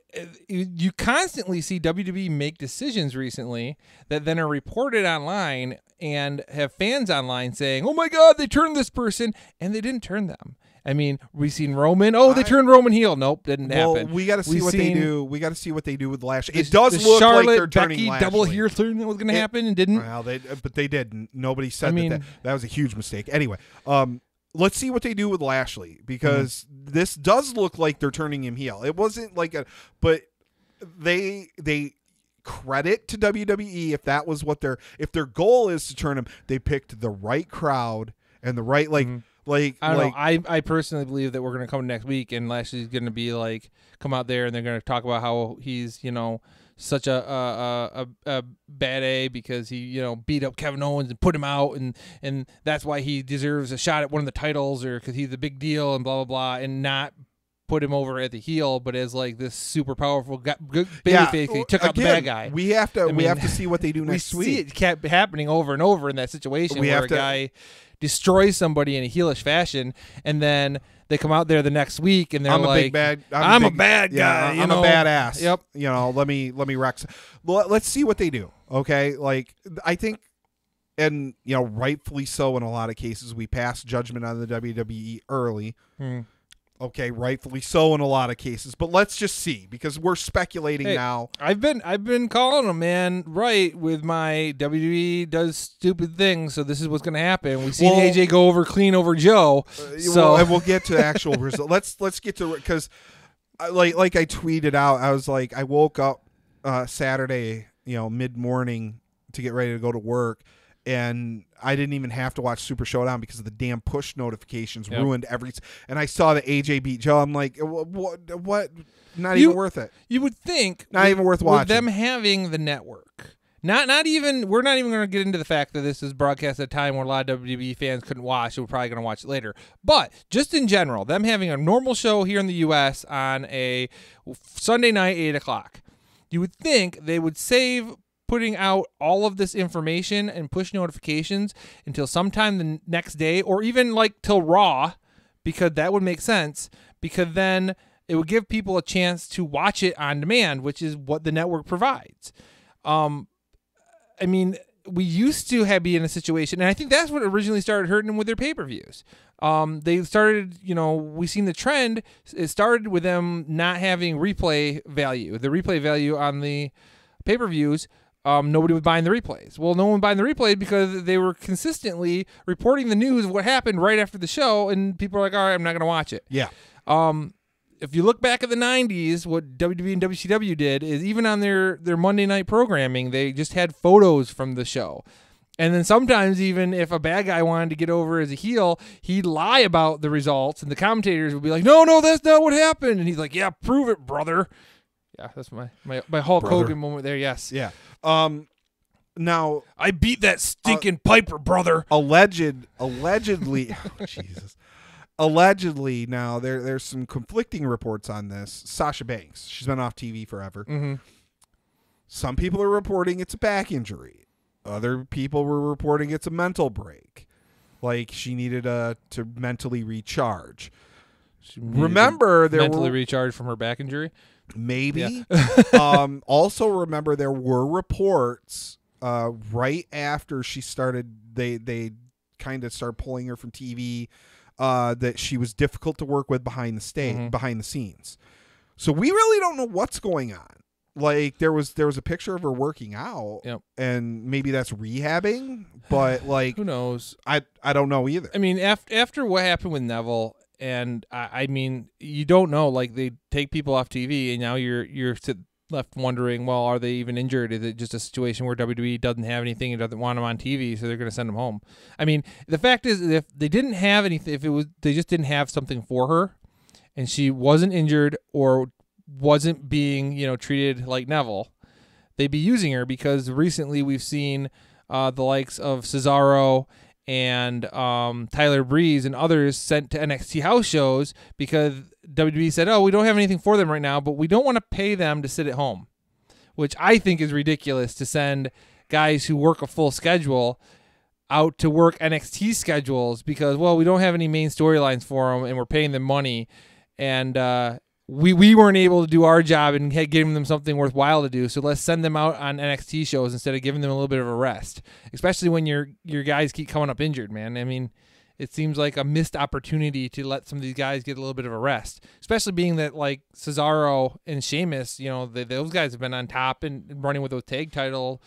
you constantly see WWE make decisions recently that then are reported online and have fans online saying, "Oh my God, they turned this person," and they didn't turn them. I mean, we've seen Roman. Oh, they turned Roman heel. Nope, didn't happen. We got to see what they do. We got to see what they do with Lashley. It does look like they're turning Becky Lashley. Double heel turn that was going to happen and didn't. Well, but they didn't. Nobody said that was a huge mistake. Anyway, let's see what they do with Lashley, because this does look like they're turning him heel. It wasn't like but they credit to WWE if that was what if their goal is to turn him. They picked the right crowd and the right I don't know. I personally believe that we're going to come next week and Lashley's going to be come out there and they're going to talk about how he's such a bad A because he beat up Kevin Owens and put him out and that's why he deserves a shot at one of the titles, or because he's a big deal and blah blah blah, and not put him over at the heel, but as this super powerful babyface. He took out the bad guy. We have to see what they do next week. We see it kept happening over and over in that situation where a guy destroys somebody in a heelish fashion, and then they come out there the next week and they're I'm a bad guy. I'm a badass. Yep. Let me wreck. Let's see what they do. Okay. I think, and rightfully so in a lot of cases, we pass judgment on the WWE early. Okay, rightfully so in a lot of cases, but let's just see, because we're speculating now. I've been calling them, man, right, with my WWE does stupid things, so this is what's going to happen. We've seen AJ go clean over Joe, and we'll get to actual results. Let's get to it, because like I tweeted out, I was like, I woke up Saturday, mid-morning to get ready to go to work, and I didn't even have to watch Super Showdown because of the damn push notifications ruined and I saw that AJ beat Joe. I'm like, what? Not even worth it. You would think not even worth watching. With them having the network, not even. We're not even going to get into the fact that this is broadcast at a time where a lot of WWE fans couldn't watch. So we're probably going to watch it later. But just in general, them having a normal show here in the U.S. on a Sunday night, 8:00, you would think they would save putting out all of this information and push notifications until sometime the next day, or even till Raw, because that would make sense, because then it would give people a chance to watch it on demand, which is what the network provides. I mean, we used to be in a situation, and I think that's what originally started hurting them with their pay-per-views. They started, we've seen the trend. It started with them not having replay value. The replay value on the pay-per-views, nobody was buying the replays. Well, no one buying the replay because they were consistently reporting the news of what happened right after the show, and people are like, all right, I'm not going to watch it. Yeah. If you look back at the 90s, what WWE and WCW did is even on their Monday night programming, they just had photos from the show. And then sometimes even if a bad guy wanted to get over as a heel, he'd lie about the results, and the commentators would be like, no, that's not what happened. And he's like, yeah, prove it, brother. Yeah, that's my Hulk Hogan moment there, yes. Yeah. Now I beat that stinking Piper, brother. Allegedly, oh, Jesus. Allegedly, now there's some conflicting reports on this. Sasha Banks, she's been off TV forever. Mm-hmm. Some people are reporting it's a back injury. Other people were reporting it's a mental break, like she needed to mentally recharge. Remember, there mentally were recharged from her back injury. maybe. Also, remember there were reports right after she started. They kind of started pulling her from TV. That she was difficult to work with behind the scenes. So we really don't know what's going on. Like there was a picture of her working out, and maybe that's rehabbing, but like who knows? I don't know either. I mean, after what happened with Neville, and I mean, you don't know. Like they take people off TV, and now you're left wondering, well, are they even injured? Is it just a situation where WWE doesn't have anything and doesn't want them on TV, so they're going to send them home? I mean, the fact is, if they didn't have anything, they just didn't have something for her, and she wasn't injured or wasn't being treated like Neville, they'd be using her, because recently we've seen the likes of Cesaro and Tyler Breeze and others sent to NXT house shows because WWE said, oh, we don't have anything for them right now, but we don't want to pay them to sit at home, which I think is ridiculous, to send guys who work a full schedule out to work NXT schedules because, well, we don't have any main storylines for them and we're paying them money, and we weren't able to do our job and giving them something worthwhile to do, so let's send them out on NXT shows instead of giving them a little bit of a rest, especially when your guys keep coming up injured, man. I mean, it seems like a missed opportunity to let some of these guys get a little bit of a rest, especially being that like Cesaro and Sheamus, those guys have been on top and running with those tag title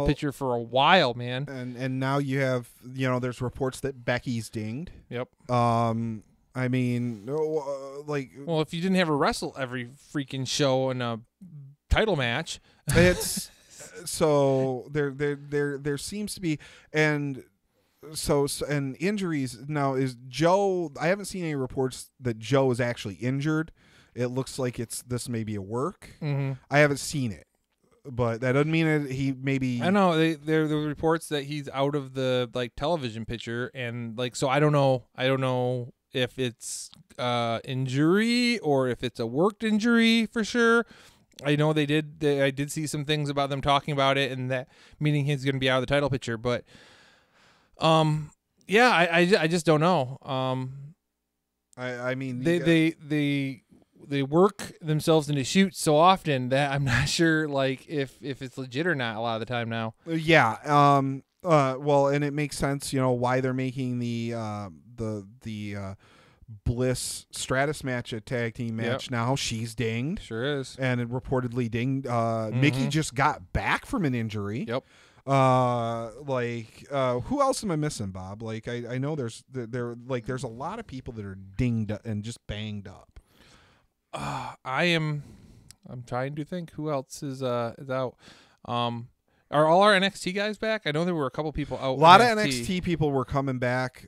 picture for a while, man. And now you have, there's reports that Becky's dinged. Yep. I mean, well, if you didn't have her wrestle every freaking show in a title match, it's so there seems to be, and injuries now. Is Joe? I haven't seen any reports that Joe is actually injured. It looks like this may be a work. Mm-hmm. I haven't seen it, but that doesn't mean he maybe. I know there were reports that he's out of the television picture, and so I don't know if it's injury or if it's a worked injury for sure. I know I did see some things about them talking about it, and that meaning he's going to be out of the title picture. But I just don't know. I mean, they work themselves into shoots so often that I'm not sure if it's legit or not a lot of the time now. Yeah. Well, and it makes sense, why they're making the Bliss Stratus match a tag team match now. She's dinged. Sure is. And it reportedly dinged. Mickey just got back from an injury. Yep. Who else am I missing, Bob? I know there's a lot of people that are dinged and just banged up. I'm trying to think who else is out. Are all our NXT guys back? I know there were a couple people out. A lot of NXT people were coming back.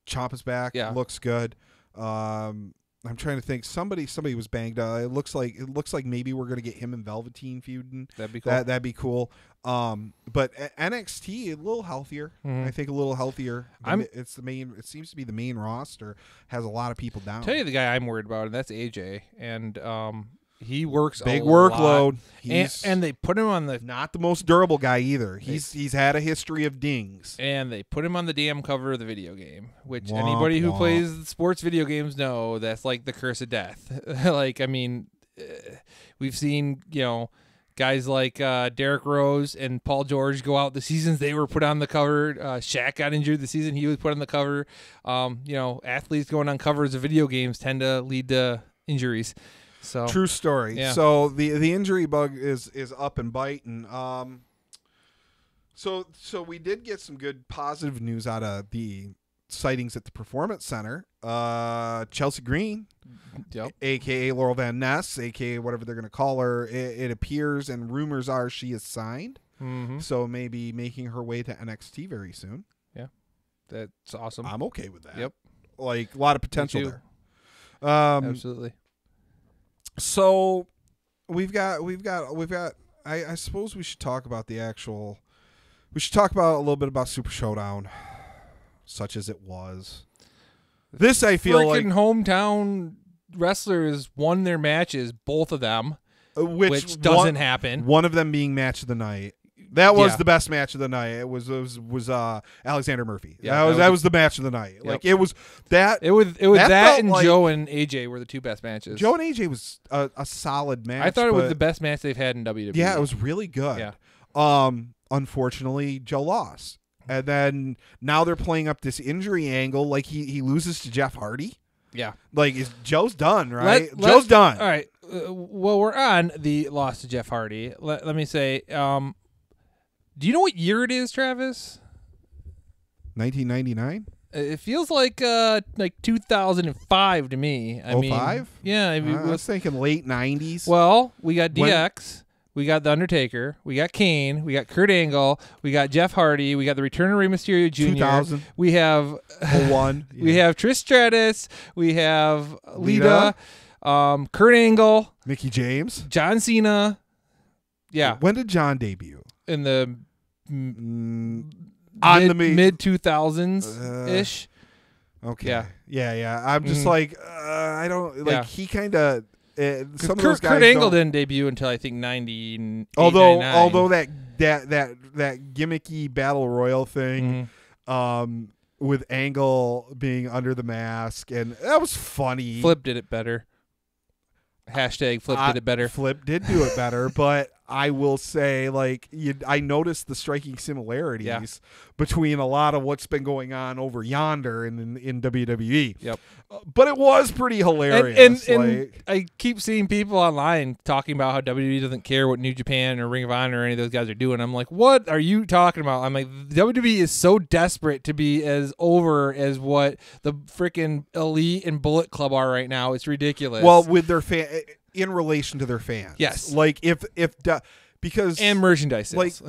Ciampa's back. Yeah. Looks good. I'm trying to think. Somebody was banged. It looks like maybe we're gonna get him and Velveteen feuding. That'd be cool. That'd be cool. But NXT a little healthier. Mm-hmm. I think a little healthier. It's the main. It seems to be the main roster has a lot of people down. I'll tell you the guy I'm worried about, and that's AJ. And he works big a workload. Lot. And they put him on the not the most durable guy either. He's had a history of dings. And they put him on the damn cover of the video game, which anybody who plays sports video games know that's like the curse of death. We've seen guys like Derrick Rose and Paul George go out the seasons they were put on the cover. Shaq got injured the season he was put on the cover. Athletes going on covers of video games tend to lead to injuries. So true story. Yeah. So the injury bug is up and biting. So we did get some good positive news out of the sightings at the Performance Center. Chelsea Green, aka Laurel Van Ness, aka whatever they're going to call her. It appears and rumors are she is signed. Mm-hmm. So maybe making her way to NXT very soon. Yeah, that's awesome. I'm okay with that. Yep, a lot of potential there. Absolutely. So we've got. I suppose we should talk about the actual. We should talk about a little bit about Super Showdown, such as it was. This I feel like hometown wrestlers won their matches, both of them, which doesn't happen. One of them being match of the night. That was Yeah. the best match of the night. It was Alexander Murphy. Yeah, that was the match of the night. Yep. Like it was that. It was that that felt and like- Joe and AJ were the two best matches. Joe and AJ was a solid match. I thought it was but- the best match they've had in WWE. Yeah, it was really good. Yeah. Unfortunately, Joe lost, and then now they're playing up this injury angle. Like he loses to Jeff Hardy. Yeah. Like Joe's done, right? Joe's done. All right. Well, we're on the loss to Jeff Hardy. Let me say, do you know what year it is, Travis? 1999. It feels like 2005 to me. I mean, 05? yeah. I mean, I was thinking late 90s. well, we got DX, we got The Undertaker, we got Kane, we got Kurt Angle, we got Jeff Hardy, we got the return of Rey Mysterio Jr. 2000. We have 01. we have Trish Stratus, we have Lita, Kurt Angle, Mickey James. John Cena. Yeah, When did John debut? in the On the mid 2000s ish. Okay. Yeah. Yeah. I'm just like I don't like Yeah. he kind of. Some of those Kurt guys Angle don't- didn't debut until I think 90. Although 99. that gimmicky battle royal thing, with Angle being under the mask, and that was funny. Flip did it better. Hashtag Flip did it better. Flip did do it better, but I will say, like, I noticed the striking similarities between a lot of what's been going on over yonder in WWE. Yep. But it was pretty hilarious. And I keep seeing people online talking about how WWE doesn't care what New Japan or Ring of Honor or any of those guys are doing. I'm like, what are you talking about? I'm like, WWE is so desperate to be as over as what the freaking Elite and Bullet Club are right now. It's ridiculous. Well, with their in relation to their fans. Yes. Like because and merchandise sales.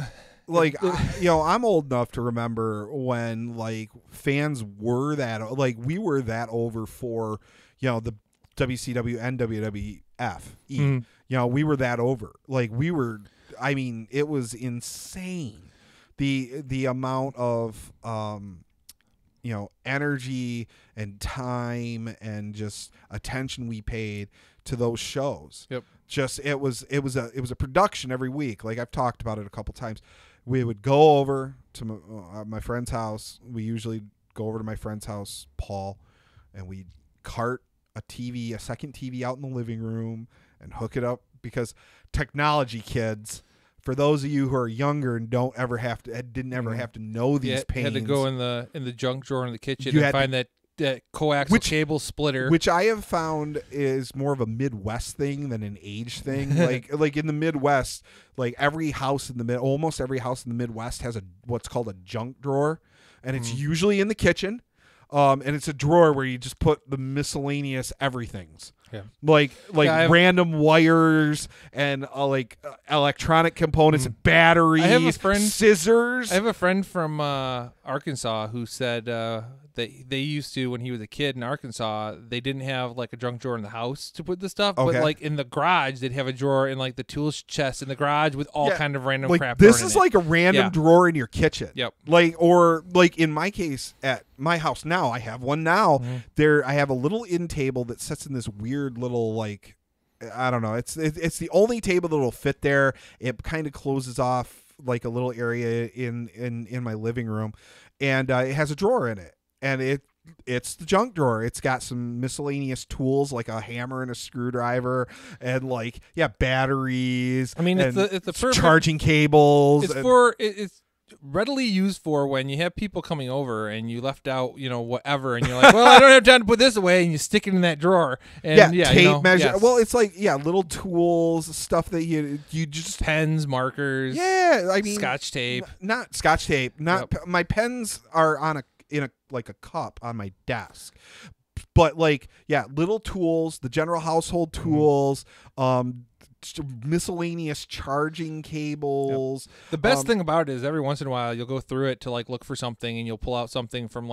I'm old enough to remember when like fans were that like we were that over for the WCW and WWF. We were that over. Like we were. I mean, it was insane the amount of energy and time and just attention we paid to those shows. Yep. Just it was a production every week. Like I've talked about it a couple times. We would go over to my friend's house. We usually go over to my friend's house, Paul, and we'd cart a second TV out in the living room and hook it up because technology, kids. For those of you who are younger and didn't ever have to know these pains, had to go in the junk drawer in the kitchen You and had find that coaxial cable splitter. which I have found is more of a Midwest thing than an age thing. like in the Midwest, like almost every house in the Midwest has what's called a junk drawer, and it's usually in the kitchen. And it's a drawer where you just put the miscellaneous everythings. Yeah. Like random wires and electronic components, batteries, I have a friend- scissors. I have a friend from Arkansas who said they used to, when he was a kid in Arkansas, they didn't have like a junk drawer in the house to put the stuff, but like in the garage they'd have a drawer in like the tools chest in the garage with all kind of random crap. This is like a random drawer in your kitchen. Yep. Like in my case at my house now, I have one now. I have a little end table that sits in this weird little I don't know. It's the only table that'll fit there. It kind of closes off like a little area in my living room, and it has a drawer in it, and it's the junk drawer. It's got some miscellaneous tools like a hammer and a screwdriver, and batteries. I mean, it's the perfect charging cables. It's readily used for when you have people coming over and you left out, whatever, and you're like, well, I don't have time to put this away, and you stick it in that drawer. And tape measure. Yes. Well, it's little tools, stuff that you just pens, markers. Yeah, I mean Scotch tape. Not Scotch tape. Not my pens are in a cup on my desk. But little tools, the general household tools, miscellaneous charging cables. The best thing about it is every once in a while you'll go through it to look for something, and you'll pull out something from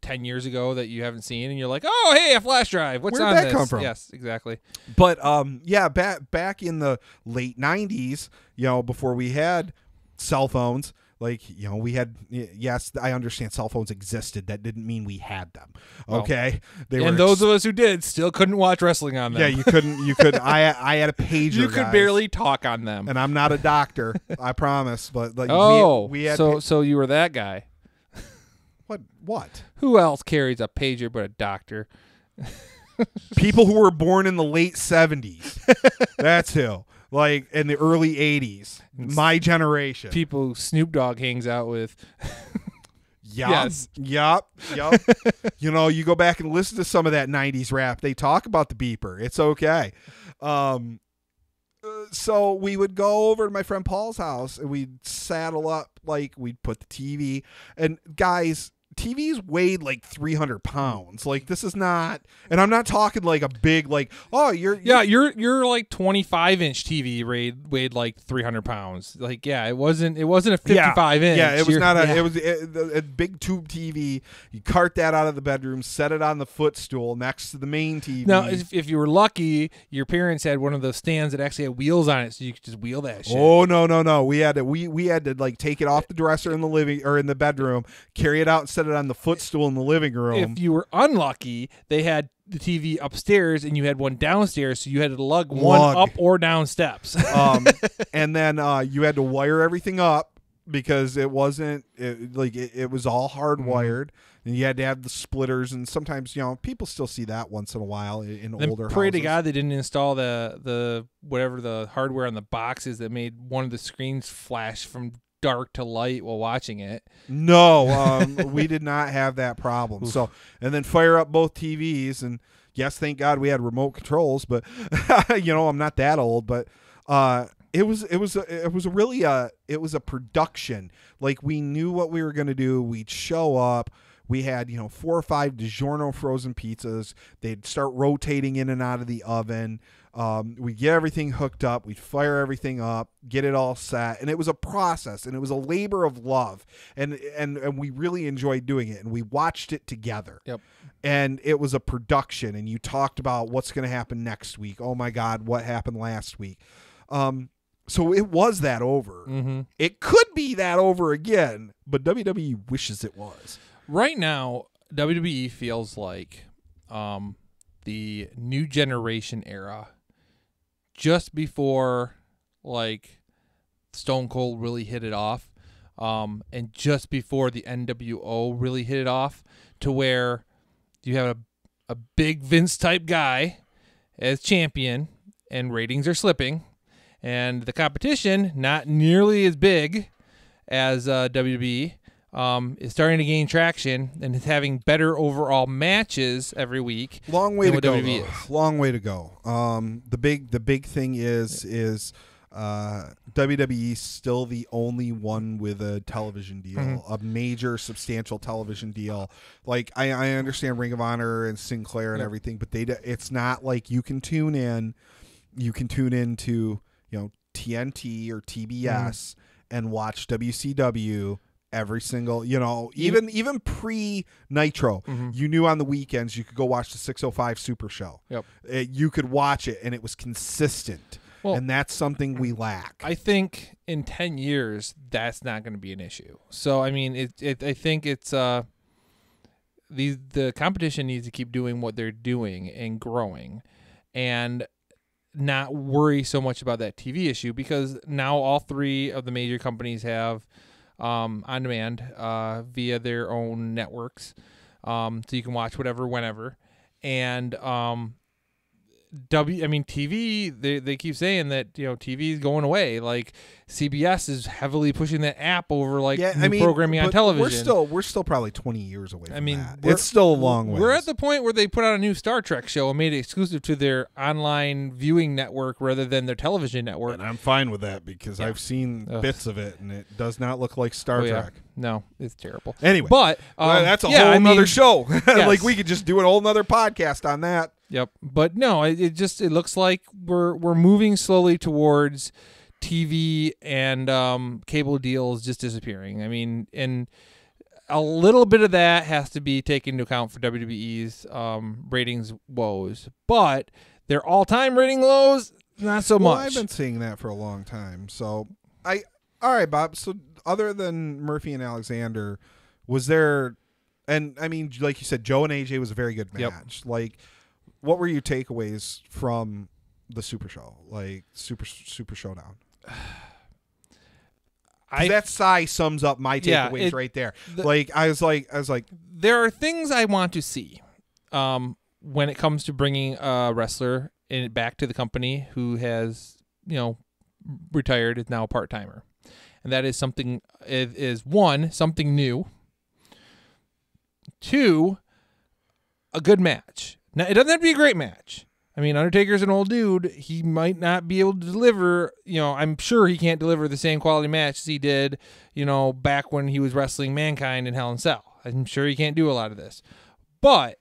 10 years ago that you haven't seen, and you're like, oh, hey, a flash drive. What's Where'd on that this? come from? Yes, exactly. But back in the late 90s, before we had cell phones, Like, we had, yes, I understand cell phones existed. That didn't mean we had them. Okay. And those of us who did still couldn't watch wrestling on them. Yeah, you couldn't. I had a pager. You could guys, barely talk on them. and I'm not a doctor, I promise. But like, we had so you were that guy. What? Who else carries a pager but a doctor? People who were born in the late 70s. That's who. Like in the early 80s. My generation. People Snoop Dogg hangs out with. Yep. Yes. Yep. You go back and listen to some of that 90s rap. They talk about the beeper. It's okay. So we would go over to my friend Paul's house and we'd saddle up, like we'd put the TV. And guys, TVs weighed like 300 pounds. Like, this is not, and I'm not talking like a big, like, oh, you're like 25-inch TV weighed like 300 pounds. Like, yeah, it wasn't a 55-inch. Yeah, it was not a, it was a big tube TV. You cart that out of the bedroom, set it on the footstool next to the main TV. Now, if you were lucky, your parents had one of those stands that actually had wheels on it, so you could just wheel that shit. Oh, no. We had to like take it off the dresser in the living or in the bedroom, carry it out and set it on the footstool in the living room. If you were unlucky, they had the TV upstairs and you had one downstairs, so you had to lug one up or down steps. And then you had to wire everything up because it wasn't it was all hardwired, and you had to have the splitters. And sometimes people still see that once in a while in older houses. Pray to God they didn't install the whatever the hardware on the boxes that made one of the screens flash from dark to light while watching it. No, we did not have that problem. So, and then fire up both TVs, and yes, thank God we had remote controls. But I'm not that old. But it was a production. Like, we knew what we were going to do. We'd show up. We had 4 or 5 DiGiorno frozen pizzas. They'd start rotating in and out of the oven. We get everything hooked up. We'd fire everything up, get it all set, and it was a process, and it was a labor of love, and we really enjoyed doing it, and we watched it together. Yep. And it was a production, and you talked about what's going to happen next week. Oh my God, what happened last week? So it was that over. Mm-hmm. It could be that over again, but WWE wishes it was. Right now, WWE feels like the new generation era, just before like Stone Cold really hit it off, and just before the NWO really hit it off, to where you have a big Vince type guy as champion, and ratings are slipping, and the competition not nearly as big as WWE. Is starting to gain traction and is having better overall matches every week. Long way to go. WWE is. Long way to go. The big thing is WWE still the only one with a television deal, a major substantial television deal. Like, I understand Ring of Honor and Sinclair and everything, but it's not like you can tune in. You can tune into TNT or TBS and watch WCW. Every single, even pre Nitro, you knew on the weekends you could go watch the 605 Super Show. Yep. You could watch it, and it was consistent. Well, and that's something we lack. I think in 10 years, that's not going to be an issue. So, I mean, I think it's the competition needs to keep doing what they're doing and growing, and not worry so much about that TV issue, because now all 3 of the major companies have on demand via their own networks, so you can watch whatever whenever. And TV, they keep saying that TV is going away. Like, CBS is heavily pushing that app over new programming on television. We're still probably 20 years away from that. It's still a long way. We're at the point where they put out a new Star Trek show and made it exclusive to their online viewing network rather than their television network. And I'm fine with that, because I've seen bits of it, and it does not look like Star Trek. No, it's terrible. Anyway, but that's a whole nother show. Like, we could just do a whole nother podcast on that. Yep. But no, it looks like we're moving slowly towards TV and cable deals just disappearing. I mean, and a little bit of that has to be taken into account for WWE's ratings woes, but their all-time rating lows, not so much. I've been seeing that for a long time. So all right, Bob. So other than Murphy and Alexander, was there? And I mean, like you said, Joe and AJ was a very good match. Like, what were your takeaways from the Super Show? Like Super Showdown. That sigh sums up my takeaways right there. I was like, there are things I want to see when it comes to bringing a wrestler back to the company who has, retired, is now a part-timer. And that is something, one, something new. Two, a good match. Now, it doesn't have to be a great match. I mean, Undertaker's an old dude. He might not be able to deliver, I'm sure he can't deliver the same quality match as he did, back when he was wrestling Mankind in Hell in a Cell. I'm sure he can't do a lot of this. But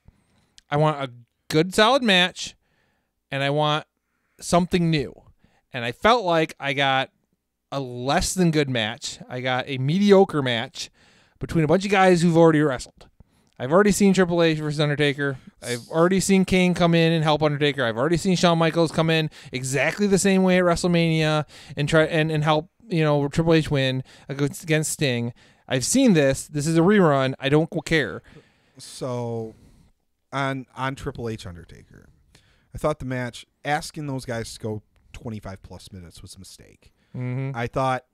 I want a good, solid match, and I want something new. And I felt like I got a less than good match. I got a mediocre match between a bunch of guys who've already wrestled. I've already seen Triple H versus Undertaker. I've already seen Kane come in and help Undertaker. I've already seen Shawn Michaels come in exactly the same way at WrestleMania and try and help Triple H win against Sting. I've seen this. This is a rerun. I don't care. So, on Triple H Undertaker, I thought the match, asking those guys to go 25 plus minutes was a mistake. Mm-hmm. I thought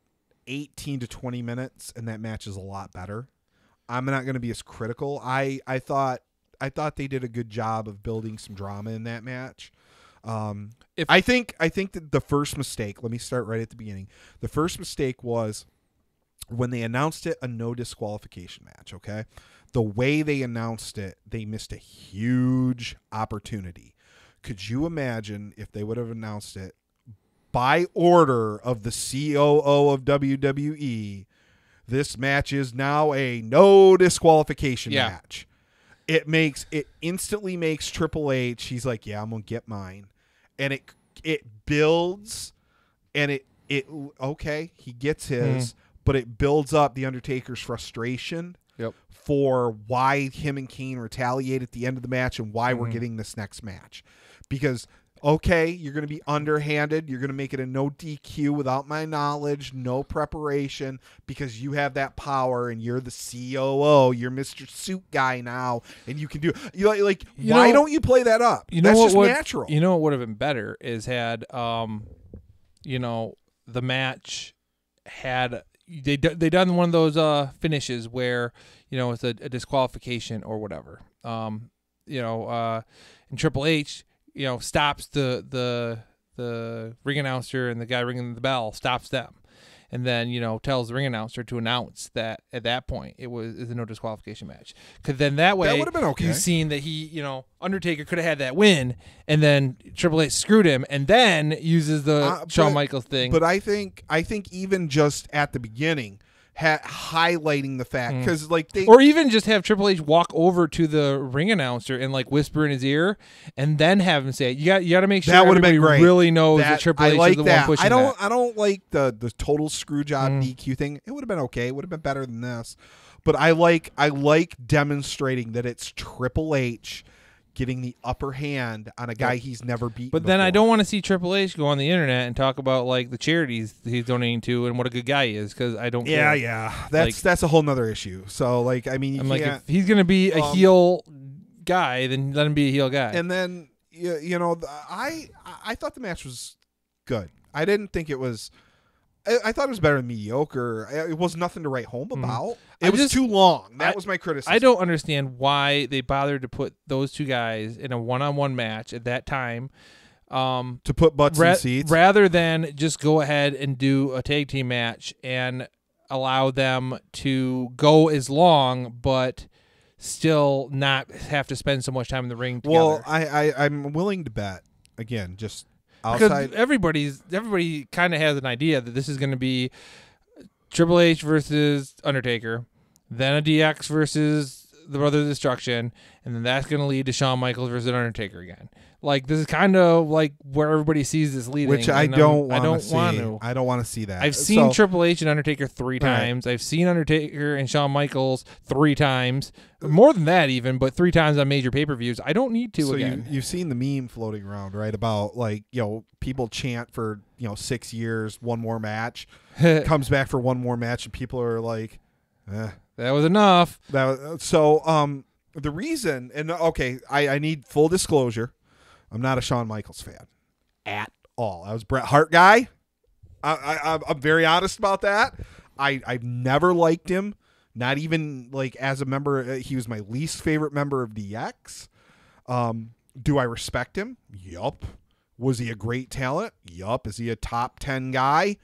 18 to 20 minutes, and that match is a lot better. I'm not going to be as critical. I thought they did a good job of building some drama in that match. I think that the first mistake, let me start right at the beginning. The first mistake was when they announced it a no disqualification match, okay? The way they announced it, they missed a huge opportunity. Could you imagine if they would have announced it by order of the COO of WWE? This match is now a no disqualification match. It instantly makes Triple H, he's like, yeah, I'm going to get mine. And it builds, and okay, he gets his, but it builds up the Undertaker's frustration for why him and Kane retaliate at the end of the match and why we're getting this next match. Because okay, you're going to be underhanded. You're going to make it a no DQ without my knowledge, no preparation, because you have that power and you're the COO. You're Mr. Suit Guy now, and you can do. Why don't you play that up? That's just natural. You know what would have been better is had, the match had they done one of those finishes where it's a disqualification or whatever. And Triple H, stops the ring announcer, and the guy ringing the bell stops them, and then tells the ring announcer to announce that at that point is a no disqualification match. Because then that way that would have been okay. You've seen that he Undertaker could have had that win, and then Triple H screwed him, and then uses the Shawn Michaels thing. But I think even just at the beginning, highlighting the fact, because or even just have Triple H walk over to the ring announcer and whisper in his ear, and then have him say it. You got to make sure that would have been great. Really knows that Triple H is the one pushing that. I don't like the total screw job DQ thing. It would have been okay. It would have been better than this. But I like demonstrating that it's Triple H getting the upper hand on a guy he's never beaten. But then I don't want to see Triple H go on the internet and talk about the charities he's donating to and what a good guy he is, because I don't care. Yeah. That's a whole nother issue. So if he's gonna be a heel guy, then let him be a heel guy. And then I thought the match was good. I didn't think it was. I thought it was better than mediocre. It was nothing to write home about. It was too long. That was my criticism. I don't understand why they bothered to put those two guys in a one-on-one match at that time. To put butts in seats. Rather than just go ahead and do a tag team match and allow them to go as long, but still not have to spend so much time in the ring together. Well, I'm willing to bet, again, just outside. Because everybody kind of has an idea that this is going to be Triple H versus Undertaker, then a DX versus the Brothers of Destruction, and then that's going to lead to Shawn Michaels versus Undertaker again. This is kind of where everybody sees this leading, which I don't want to. I don't want to see that. I've seen Triple H and Undertaker 3 times. I've seen Undertaker and Shawn Michaels 3 times, more than that even, but 3 times on major pay-per-views. I don't need to again. You've seen the meme floating around, right? About people chant for 6 years, one more match, comes back for one more match, and people are like, that was enough. So the reason, and okay, I need full disclosure, I'm not a Shawn Michaels fan at all. I was a Bret Hart guy. I'm very honest about that. I've never liked him, not even like as a member. He was my least favorite member of DX. Do I respect him? Yup. Was he a great talent? Yup. Is he a top 10 guy?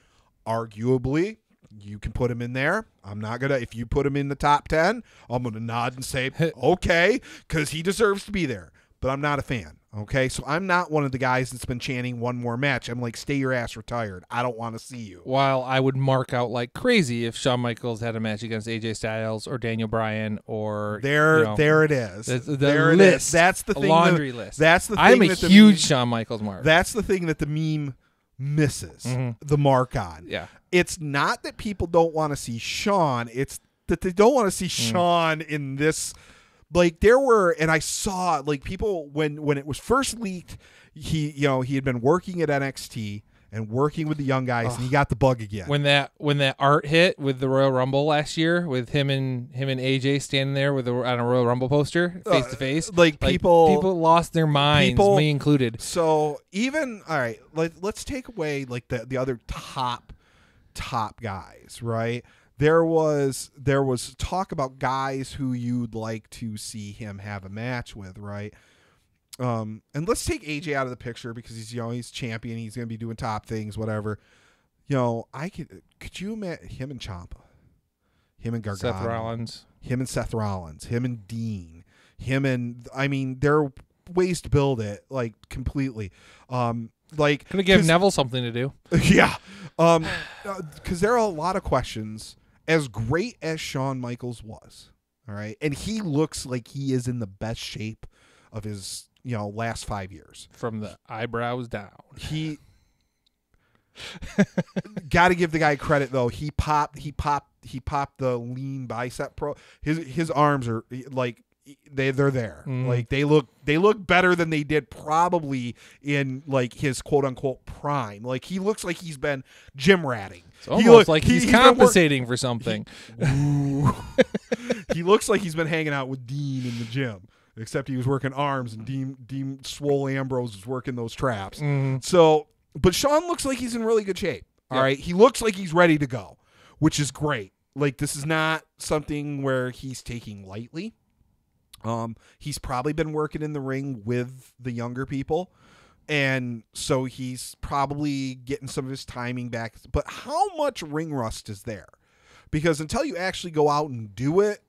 Arguably. You can put him in there. I'm not going to, if you put him in the top 10, I'm going to nod and say, okay, because he deserves to be there. But I'm not a fan. Okay, so I'm not one of the guys that's been chanting one more match. I'm like, stay your ass retired. I don't want to see you. While I would mark out like crazy if Shawn Michaels had a match against AJ Styles or Daniel Bryan or there it is. The list. That's the thing. Laundry list. That's the thing. I'm a huge Shawn Michaels mark. That's the thing that the meme misses the mark on. Yeah, it's not that people don't want to see Shawn. It's that they don't want to see Shawn in this. Like there were, and I saw like people when it was first leaked, he had been working at NXT and working with the young guys, and he got the bug again. When that art hit with the Royal Rumble last year, with him and AJ standing there on a Royal Rumble poster face to face, like people lost their minds, me included. So even all right, let's take away like the other top guys, right? There was talk about guys who you'd like to see him have a match with, right? And let's take AJ out of the picture because he's champion. He's going to be doing top things, whatever. Could you imagine him and Ciampa, him and Gargano, Seth Rollins, him and Dean, there are ways to build it like completely. Gonna give Neville something to do. Yeah, because there are a lot of questions. As great as Shawn Michaels was, all right, and he looks like he is in the best shape of his, last 5 years. From the eyebrows down. He got to give the guy credit though. He popped the lean bicep pro. His arms are like they're there. Like they look better than they did probably in like his quote unquote prime. Like he looks like he's been gym ratting. It's almost like he's compensating for something. He looks like he's been hanging out with Dean in the gym, except he was working arms and Dean Swole Ambrose was working those traps. So, but Shawn looks like he's in really good shape. All right. He looks like he's ready to go, which is great. Like this is not something where he's taking lightly. He's probably been working in the ring with the younger people. And so he's probably getting some of his timing back. But how much ring rust is there? Because until you actually go out and do it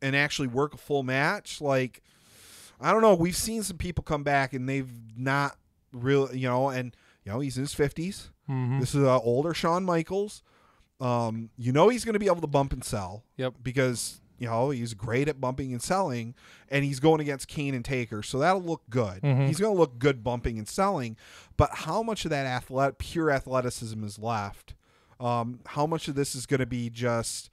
and actually work a full match, like, I don't know. We've seen some people come back and they've not really, he's in his 50s. This is an older Shawn Michaels. He's going to be able to bump and sell. Yep. Because he's great at bumping and selling, and he's going against Kane and Taker, so that'll look good. He's going to look good bumping and selling, but how much of that pure athleticism is left? How much of this is going to be just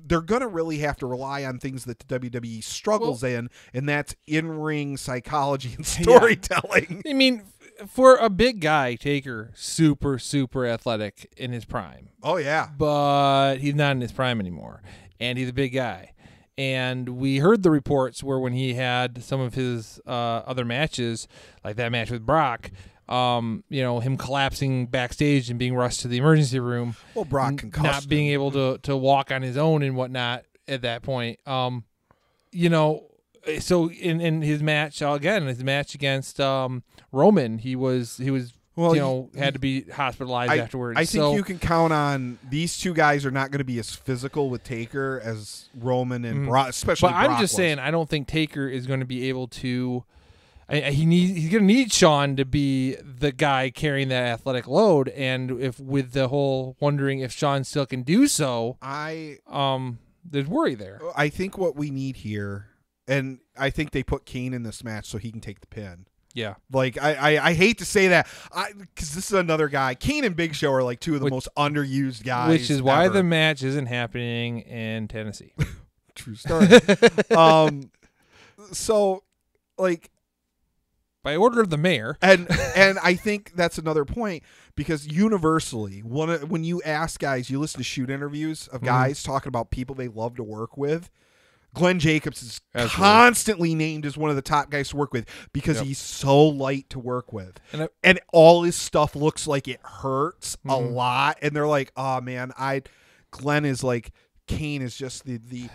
they're going to really have to rely on things that the WWE struggles in, and that's in-ring psychology and storytelling. Yeah. I mean, for a big guy, Taker, super, super athletic in his prime. Oh, yeah. But he's not in his prime anymore, and he's a big guy. And we heard the reports where when he had some of his other matches, like that match with Brock, him collapsing backstage and being rushed to the emergency room. Well, Brock concussed not being able to walk on his own and whatnot at that point. So in his match against Roman, he was had to be hospitalized afterwards. I think you can count on these two guys are not going to be as physical with Taker as Roman and Brock, especially. But I'm just saying, I don't think Taker is going to be able to. He's going to need Shawn to be the guy carrying that athletic load, and if with the whole wondering if Shawn still can do so, there's worry there. I think what we need here, and I think they put Kane in this match so he can take the pin. Yeah. Like, I hate to say that, because this is another guy. Kane and Big Show are like two of the most underused guys. Which is why the match isn't happening in Tennessee. True story. So, like, by order of the mayor. And I think that's another point, because universally, when you ask guys, you listen to shoot interviews of guys talking about people they love to work with, Glenn Jacobs is constantly named as one of the top guys to work with, because he's so light to work with. And all his stuff looks like it hurts a lot. And they're like, oh, man, Glenn is like, Kane is just the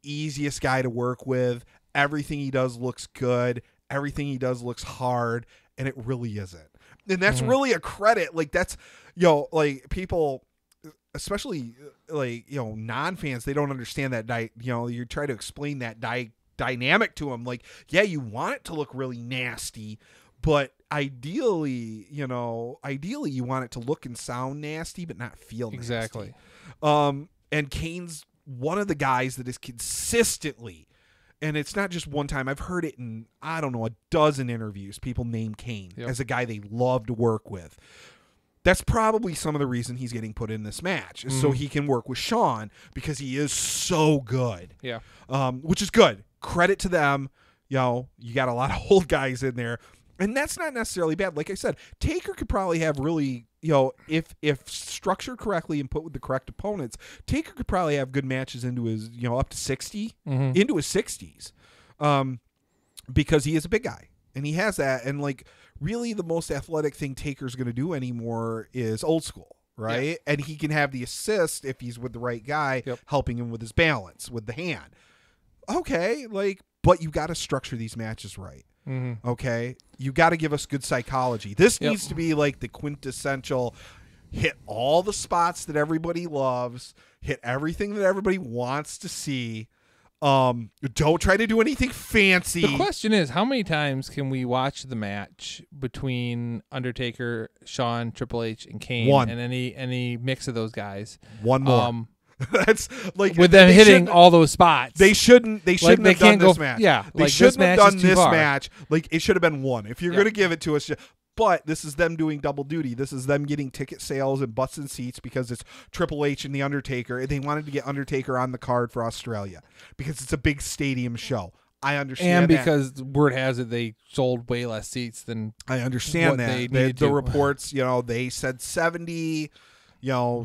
easiest guy to work with. Everything he does looks good. Everything he does looks hard. And it really isn't. And that's really a credit. Like, that's, like, people, especially like, non-fans, they don't understand that you try to explain that dynamic to them. Like, yeah, you want it to look really nasty, but ideally you want it to look and sound nasty but not feel nasty. Exactly. And Kane's one of the guys that is consistently, and it's not just one time, I've heard it in, I don't know, a dozen interviews, people name Kane as a guy they love to work with. That's probably some of the reason he's getting put in this match, is so he can work with Shawn, because he is so good. Yeah. Which is good. Credit to them. You got a lot of old guys in there, and that's not necessarily bad. Like I said, Taker could probably have really, if structured correctly and put with the correct opponents, Taker could probably have good matches into his, up to 60, into his 60s, because he is a big guy. And he has that, and like, really the most athletic thing Taker's going to do anymore is old school, right? Yeah. And he can have the assist if he's with the right guy, helping him with his balance, with the hand. Okay, like, but you got to structure these matches right. Okay? You got to give us good psychology. This needs to be like the quintessential hit all the spots that everybody loves, hit everything that everybody wants to see. Don't try to do anything fancy. The question is, how many times can we watch the match between Undertaker, Shawn, Triple H, and Kane, and any mix of those guys? One more. That's like, with them hitting all those spots. They shouldn't have done this match. Yeah, they shouldn't have done this match. Like, it should have been one. If you're going to give it to us, but this is them doing double duty. This is them getting ticket sales and butts and seats, because it's Triple H and The Undertaker. And they wanted to get Undertaker on the card for Australia because it's a big stadium show. I understand and because word has it they sold way less seats than I understand that. The reports, they said 70,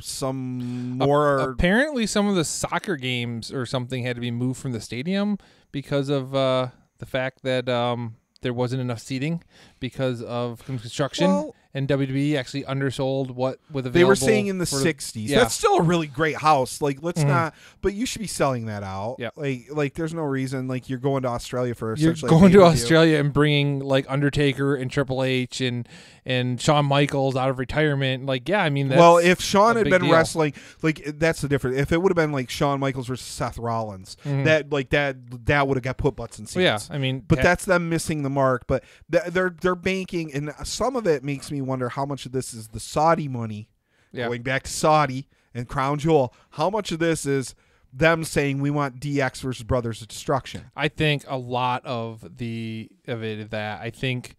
some more. Apparently some of the soccer games or something had to be moved from the stadium because of the fact that there wasn't enough seating because of construction, and WWE actually undersold what was available. They were saying in the 60s. That's still a really great house. Like, let's not, but you should be selling that out. Yeah. Like there's no reason. Like, you're going to Australia for you're going to Australia and bringing like Undertaker and Triple H and Shawn Michaels out of retirement. Like, yeah, I mean, that's if Shawn had been wrestling, like, that's the difference. If it would have been like Shawn Michaels versus Seth Rollins, that would have got put butts in seats. Well, yeah, I mean, but that's them missing the mark. But they're banking, and some of it makes me wonder how much of this is the Saudi money, going back to Saudi and Crown Jewel. How much of this is them saying we want DX versus Brothers of Destruction? I think a lot of it is that. I think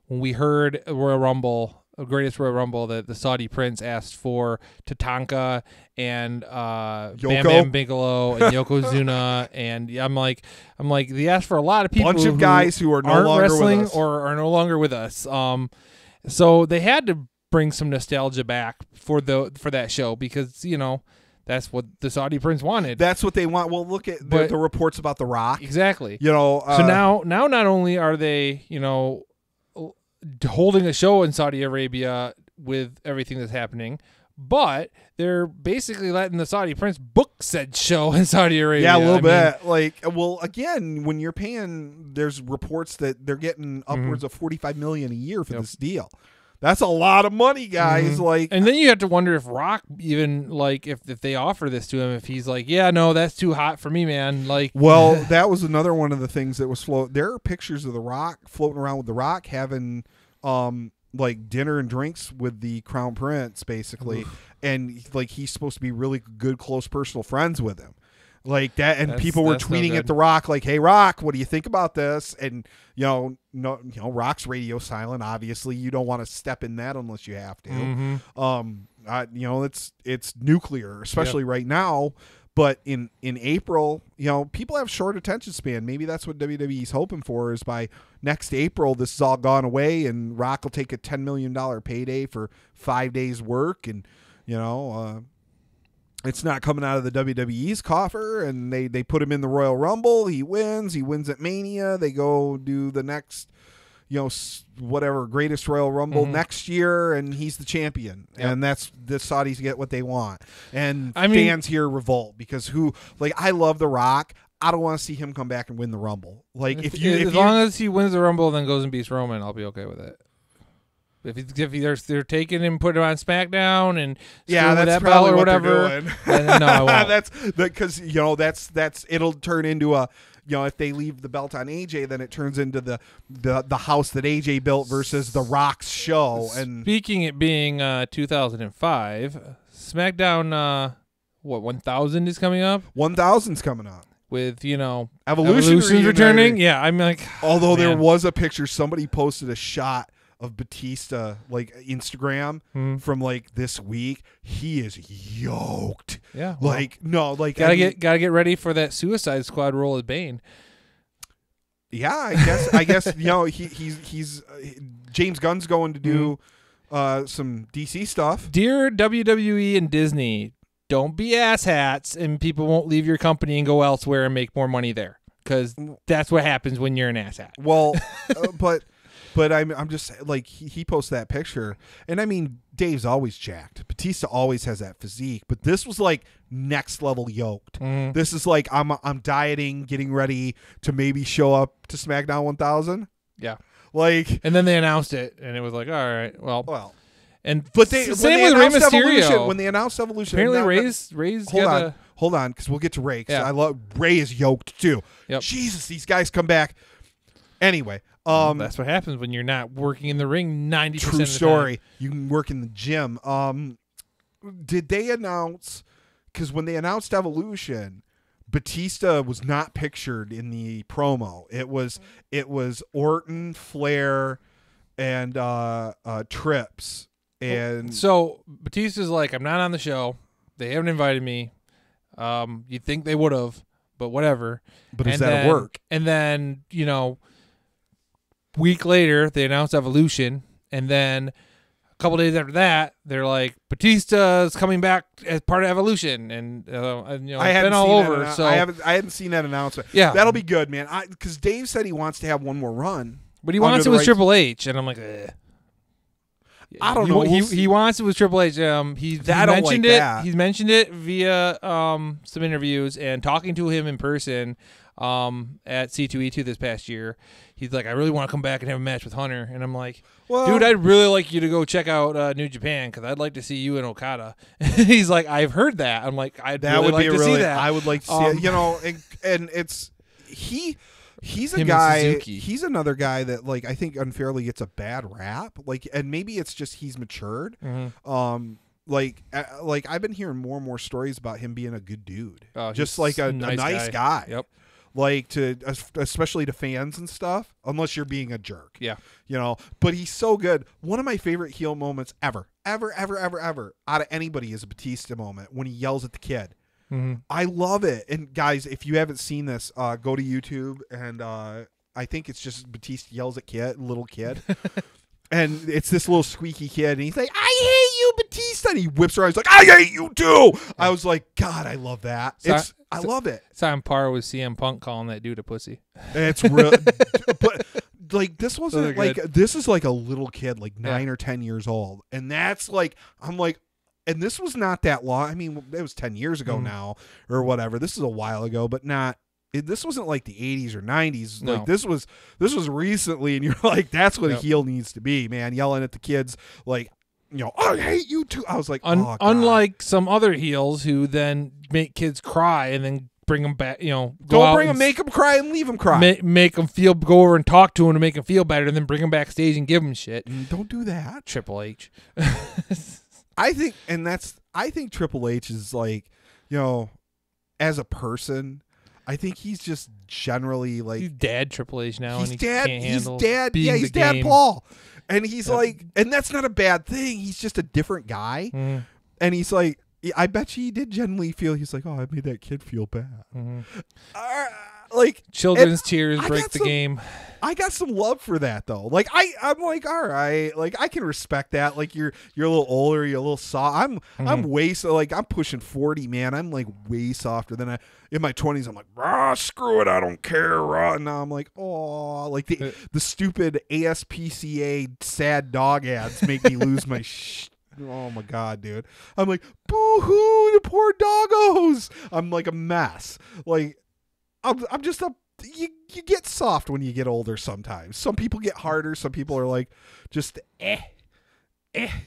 when we heard Royal Rumble, Greatest Royal Rumble, that the Saudi Prince asked for Tatanka and Bam Bam Bigelow and Yokozuna, and I'm like, they asked for a lot of people, bunch of guys who are no longer wrestling with us. or are no longer with us. So they had to bring some nostalgia back for that show, because that's what the Saudi Prince wanted. That's what they want. Well, look at the reports about The Rock. Exactly. So now not only are they holding a show in Saudi Arabia with everything that's happening, but they're basically letting the Saudi Prince book said show in Saudi Arabia. Yeah, a little bit. Again, when you're paying, there's reports that they're getting upwards of $45 million a year for this deal. That's a lot of money, guys. And then you have to wonder if Rock even if they offer this to him, if he's like, yeah, no, that's too hot for me, man. That was another one of the things that was there are pictures of The Rock floating around with The Rock having dinner and drinks with the Crown Prince, basically. And he's supposed to be really good, close personal friends with him. Like that, and people were tweeting at The Rock, like, "Hey, Rock, what do you think about this?" And Rock's radio silent. Obviously, you don't want to step in that unless you have to. It's nuclear, especially right now. But in April, people have short attention span. Maybe that's what WWE's hoping for, is by next April, this is all gone away and Rock will take a $10 million payday for 5 days work. And, it's not coming out of the WWE's coffer, and they put him in the Royal Rumble. He wins at Mania. They go do the next, whatever, greatest Royal Rumble next year, and he's the champion. Yep. And that's the Saudis get what they want. And fans here revolt because I love The Rock. I don't want to see him come back and win the Rumble. As long as he wins the Rumble, then goes and beats Roman, I'll be okay with it. If they're taking him, put him on Smackdown, and that's that probably belt or what whatever. They're doing. No, I won't. That's because that's it'll turn into a if they leave the belt on AJ, then it turns into the house that AJ built versus the Rock's show. And speaking it being 2005, Smackdown 1000 is coming up. 1000's coming up. With Evolution's returning. Yeah, I'm like. Although there was a picture, somebody posted a shot of Batista, Instagram from this week. He is yoked. Yeah. Gotta get ready for that Suicide Squad role as Bane. Yeah, I guess he's James Gunn's going to do some DC stuff. Dear WWE and Disney, don't be asshats and people won't leave your company and go elsewhere and make more money there, because that's what happens when you're an asshat. Well, But I'm just he posts that picture, and Dave's always jacked. Batista always has that physique, but this was next level yoked. This is I'm dieting, getting ready to maybe show up to SmackDown 1000. Yeah, and then they announced it, and it was all right, well. But same with Rey Mysterio. When they announced Evolution, apparently Ray's hold on, because we'll get to Ray. Yeah. I love Ray is yoked too. Yep. Jesus, these guys come back. Anyway. That's what happens when you're not working in the ring 90% of the time. True story. You can work in the gym. Did they announce? Because when they announced Evolution, Batista was not pictured in the promo. It was Orton, Flair, and Trips. And so Batista's like, I'm not on the show. They haven't invited me. You'd think they would have, but whatever. But is that a work? And then week later, they announced Evolution, and then a couple days after that, they're like, Batista's coming back as part of Evolution, and it's been all over. So I hadn't seen that announcement. Yeah, that'll be good, man. Because Dave said he wants to have one more run, but he wants it with Triple H, and I'm like, I don't know. He wants it with Triple H. He's mentioned it via some interviews and talking to him in person at C2E2 this past year. He's like, I really want to come back and have a match with Hunter. And I'm like, dude, I'd really like you to go check out New Japan, because I'd like to see you and Okada. He's like, I've heard that. I'm like, I'd really like to see that. I would like to see it. And it's he's a guy. He's another guy that I think unfairly gets a bad rap. And maybe it's just he's matured. Mm-hmm. I've been hearing more and more stories about him being a good dude, just a nice guy. Yep. Especially to fans and stuff, unless you're being a jerk. Yeah. But he's so good. One of my favorite heel moments ever out of anybody is a Batista moment when he yells at the kid. Mm-hmm. I love it. And guys, if you haven't seen this, go to YouTube, and I think it's just Batista yells at little kid. And it's this little squeaky kid, and he's like, I hate you, Batista. And he whips around. He's like, I hate you too. I was like, God, I love that. I love it. It's on par with CM Punk calling that dude a pussy. It's real. But this wasn't this is a little kid, 9 or 10 years old. And that's I'm like, and this was not that long. I mean, it was 10 years ago now or whatever. This is a while ago, but not. This wasn't the 80s or 90s. No. This was recently, and you're like, that's what a heel needs to be, man. Yelling at the kids I hate you too. I was like, unlike some other heels who then make kids cry and then bring them back. Make them cry and leave them cry. Make them go over and talk to them to make them feel better, and then bring them backstage and give them shit. Don't do that, Triple H. I think Triple H is as a person. I think he's just generally he's dad Triple H now. He's and dad. He's dad. Yeah, he's dad game. Paul, and he's and that's not a bad thing. He's just a different guy, and he's I bet you he did genuinely feel. He's like, oh, I made that kid feel bad. Mm-hmm. Like children's tears break the game. I got some love for that though. Like I'm like, all right, like I can respect that. Like you're a little older, you're a little soft. I'm way so like I'm pushing 40, man. I'm like way softer than in my 20s. I'm like, screw it, I don't care. And now I'm like, oh, like the stupid ASPCA sad dog ads make me lose my oh my god, dude. I'm like, boo-hoo, the poor doggos. I'm like a mess. Like I'm just you get soft when you get older sometimes. Some people get harder. Some people are like just and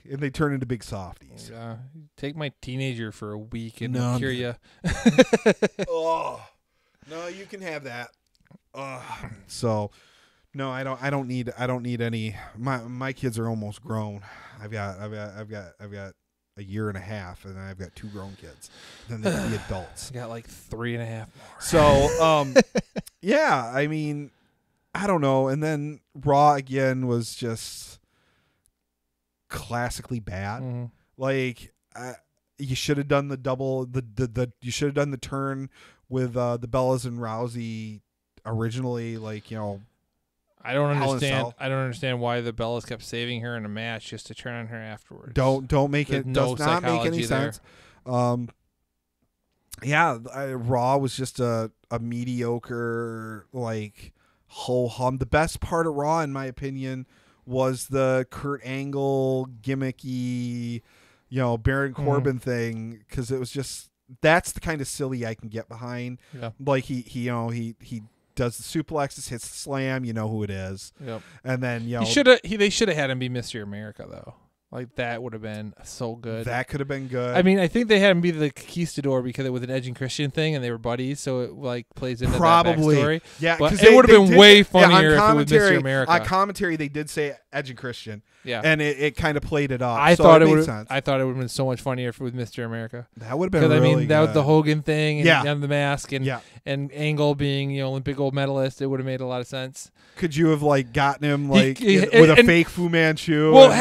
they turn into big softies. Take my teenager for a week and cure you. Oh, no, you can have that. So, no, I don't need any. My kids are almost grown. I've got a year and a half, and I've got 2 grown kids. Then they can be adults. I got like 3.5 more. So, yeah, I mean, I don't know. And then Raw again was just classically bad. Mm-hmm. Like you should have done the double. You should have done the turn with the Bellas and Rousey originally. Like I don't understand why the Bellas kept saving her in a match just to turn on her afterwards. Don't make it. Does not make any sense. Yeah, Raw was just a mediocre like ho hum. The best part of Raw, in my opinion, was the Kurt Angle gimmicky, Baron Corbin thing, because it was just that's the kind of silly I can get behind. Yeah. Like he does the suplexes, hits the slam, you know who it is. Yep. And then they should have had him be Mr. America though. Like that would have been so good. That could have been good. I mean, I think they had him be the conquistador because it was an Edge and Christian thing, and they were buddies, so it like plays into that backstory. Yeah, but it would have been way funnier if it was Mr. America. On commentary, they did say Edge and Christian. Yeah, and it kind of played it off. I thought it would have been so much funnier if it was Mr. America. That would have been really good. That was the Hogan thing, and the mask, and Angle being Olympic gold medalist. It would have made a lot of sense. Could you have like gotten him like with a fake Fu Manchu? Well,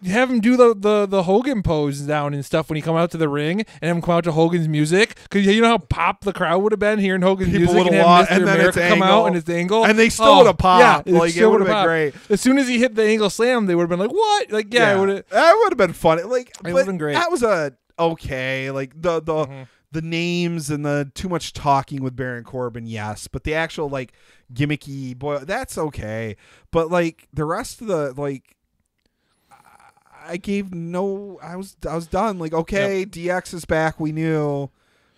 have him do the Hogan pose down and stuff when he come out to the ring, and have him come out to Hogan's music, because you know how pop the crowd would have been hearing Hogan's music, and have Mr. America come out and it's Angle, and they still would have popped. Yeah, like it would have been great. As soon as he hit the Angle slam, they would have been like, "What?" Like, that would have been funny. Like, it would have been great. That was okay. Like the names and the too much talking with Baron Corbin, yes, but the actual like gimmicky that's okay. But like the rest of the like. I was done. Like, okay, DX is back. We knew.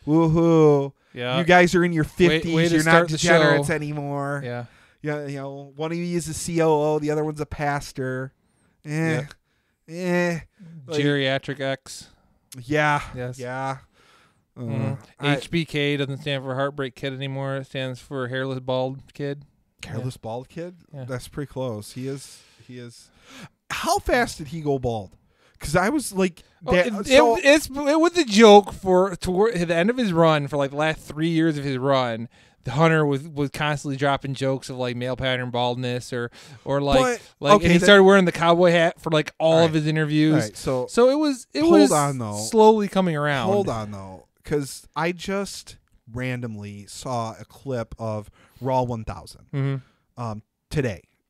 Woohoo. Yeah. You guys are in your 50s. You're not degenerates show. Anymore. Yeah. Yeah. One of you is a COO. The other one's a pastor. Like, Geriatric X. Yeah. Yes. Yeah. HBK doesn't stand for Heartbreak Kid anymore. It stands for Hairless Bald Kid. Hairless Bald Kid? Yeah. That's pretty close. He is. How fast did he go bald? Because I was like, it was a joke toward the end of his run for like the last 3 years of his run. The Hunter was constantly dropping jokes of like male pattern baldness or like and he started wearing the cowboy hat for like all of his interviews. Right, so it was slowly coming around. Hold on though, because I just randomly saw a clip of Raw 1000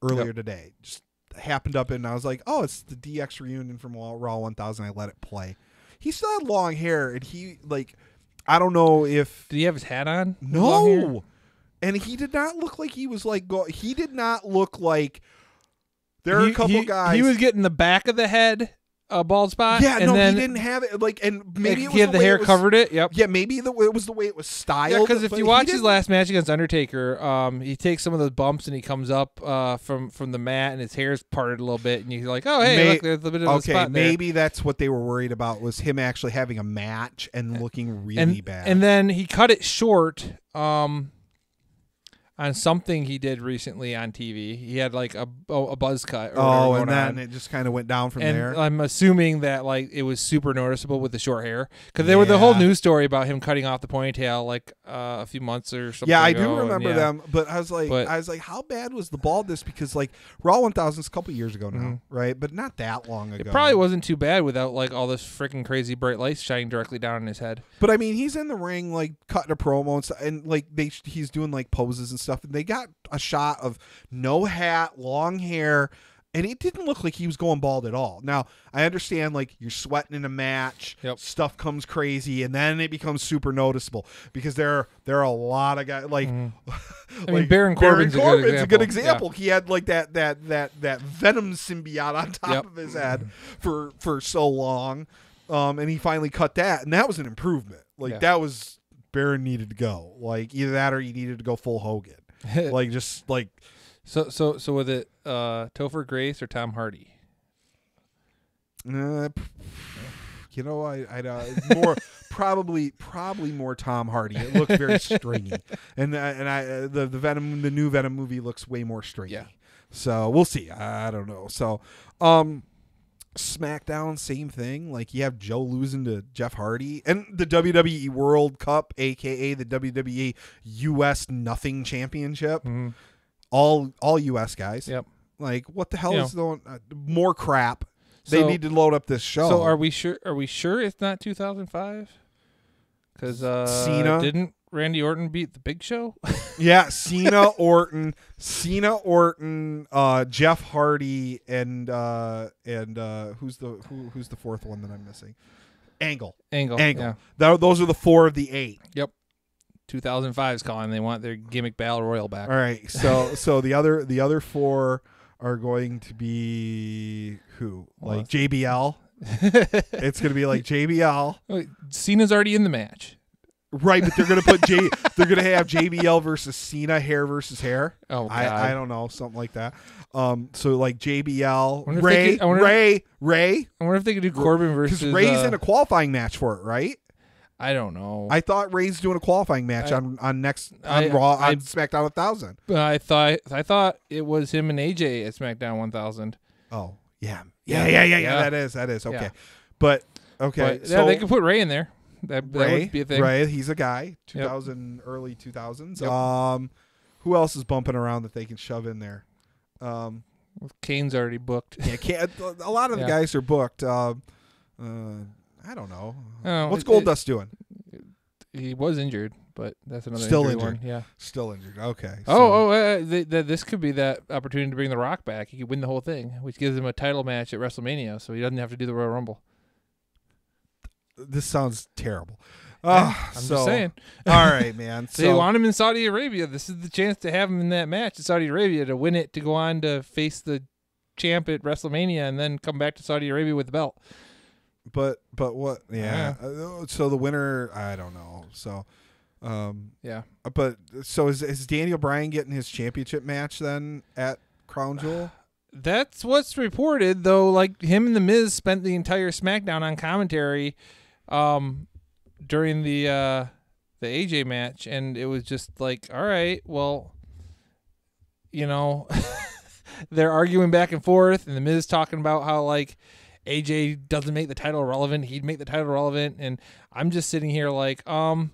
earlier today. Just happened up and I was like, oh, it's the DX reunion from Raw 1000. I let it play. He still had long hair, and he like, I don't know if did he have his hat on? No, and he did not look like he was like he did not look like there are a couple guys. He was getting the back of the head. A bald spot. Yeah, and no, then he didn't have it. Like, and maybe it was he had the hair covered it. Yep. Yeah, maybe it was the way it was styled. Yeah, because if you watch his last match against Undertaker, he takes some of those bumps and he comes up from the mat and his hair's parted a little bit, and you're like, oh hey, look, there's a bit of a spot there. Maybe that's what they were worried about, was him actually having a match and looking really bad. And then he cut it short. on something he did recently on TV. He had like a buzz cut. Or Oh, and then it just kind of went down from and there. I'm assuming that like it was super noticeable with the short hair because there was the whole news story about him cutting off the ponytail like a few months or something. Yeah, I ago, do remember them, but I was like, how bad was the baldness? Because like Raw 1000 is a couple years ago now, right? But not that long ago. It probably wasn't too bad without like all this freaking crazy bright lights shining directly down on his head. But I mean, he's in the ring like cutting a promo and stuff, and like he's doing like poses and stuff, and they got a shot of no hat, long hair, and it didn't look like he was going bald at all. Now, I understand like you're sweating in a match, stuff comes crazy, and then it becomes super noticeable because there are a lot of guys like I mean, Baron Corbin's a good example. Yeah. He had like that venom symbiote on top of his head for so long, and he finally cut that, and that was an improvement. Like that was Baron needed to go. Like either that or he needed to go full Hogan. Like just like so with it Topher Grace or Tom Hardy? I more probably more Tom Hardy. It looks very stringy, and the new Venom movie looks way more stringy. Yeah. So we'll see. I don't know. So SmackDown, same thing. Like you have Joe losing to Jeff Hardy, and the WWE World Cup, aka the WWE US Nothing Championship, all US guys. Yep. Like what the hell is going? More crap. They need to load up this show. So are we sure? Are we sure it's not 2005? Because Cena didn't Randy Orton beat the Big Show? Yeah, Cena, Orton, Jeff Hardy, and who's the fourth one that I'm missing? Angle. Yeah. Those are the 4 of the 8. Yep. 2005 is calling. They want their gimmick battle royal back. All right. So the other 4 are going to be who? Like JBL. It's going to be like JBL. Wait, Cena's already in the match. Right, but they're gonna they're gonna have JBL versus Cena, hair versus hair. Oh, God. I don't know, something like that. So like JBL, Ray. I wonder if they could do Corbin versus because Ray's in a qualifying match for it, right? I don't know. I thought Ray's doing a qualifying match on Raw on SmackDown 1000. I thought it was him and AJ at SmackDown 1000. Oh yeah. That is okay, Yeah. but okay. But, so they could put Ray in there. That would be a thing. Ray, he's a guy. 2000, early 2000s. Yep. Who else is bumping around that they can shove in there? Kane's already booked. Yeah, a lot of the guys are booked. I don't know. What's Goldust doing? He was injured, but that's another still injured. One. Yeah, still injured. Okay. This could be that opportunity to bring The Rock back. He could win the whole thing, which gives him a title match at WrestleMania, so he doesn't have to do the Royal Rumble. This sounds terrible. I'm just saying. All right, man. They want him in Saudi Arabia. This is the chance to have him in that match in Saudi Arabia to win it, to go on to face the champ at WrestleMania, and then come back to Saudi Arabia with the belt. But what? Yeah. So the winner, I don't know. So, yeah. But so is Daniel Bryan getting his championship match then at Crown Jewel? That's what's reported, though. Like him and the Miz spent the entire SmackDown on commentary, during the AJ match, and it was just like, all right, well, they're arguing back and forth, and the Miz talking about how like AJ doesn't make the title relevant, he'd make the title relevant, and I'm just sitting here like, are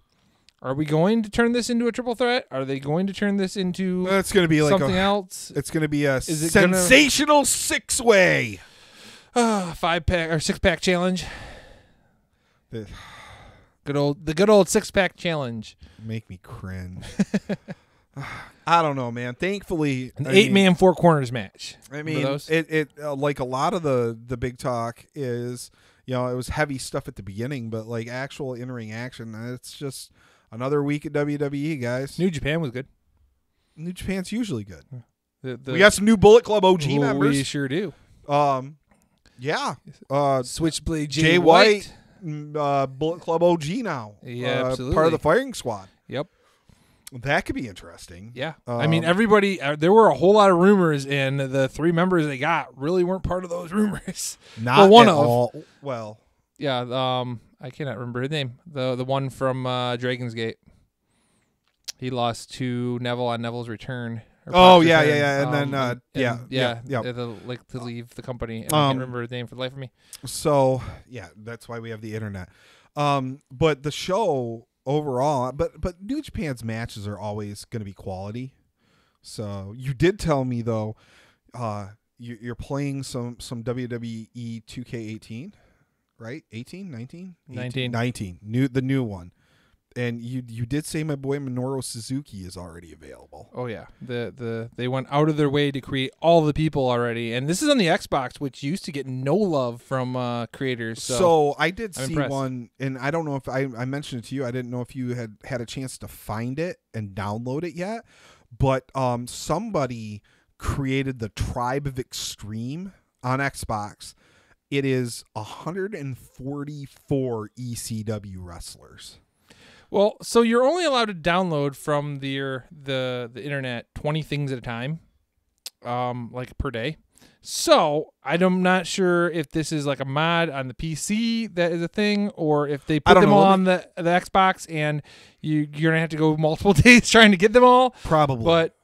we going to turn this into a triple threat? Are they going to turn this into it's going to be like something else? It's going to be a sensational 6-way 5-pack or 6-pack challenge. The good old 6-pack challenge. Make me cringe. I don't know, man. Thankfully, an 8-man 4 corners match. I mean, it like a lot of the big talk is, it was heavy stuff at the beginning, but like actual in-ring action, it's just another week at WWE, guys. New Japan was good. New Japan's usually good. We got some new Bullet Club OG members. We sure do. Yeah. Switchblade Jay White. Bullet Club OG now. Yeah, absolutely. Part of the firing squad. Yep. That could be interesting. Yeah. I mean, everybody, there were a whole lot of rumors, and the 3 members they got really weren't part of those rumors. Not one at of. all. Well. Yeah. I cannot remember his name. The one from Dragon's Gate. He lost to Neville on Neville's return. Oh yeah, and then to leave the company. And I can't remember his name for the life of me. So yeah, that's why we have the internet. But the show overall, but New Japan's matches are always going to be quality. So you did tell me though, you're playing some WWE 2K18, right? 18, 19? 19. The new one. And you did say my boy Minoru Suzuki is already available. Oh yeah, they went out of their way to create all the people already, and this is on the Xbox, which used to get no love from creators. So I did see impressed. one, and I don't know if I mentioned it to you. I didn't know if you had a chance to find it and download it yet, but somebody created the Tribe of Extreme on Xbox. It is 144 ECW wrestlers. Well, so you're only allowed to download from the internet 20 things at a time, like per day. So I'm not sure if this is like a mod on the PC that is a thing, or if they put them all on the Xbox and you're gonna have to go multiple days trying to get them all. Probably. But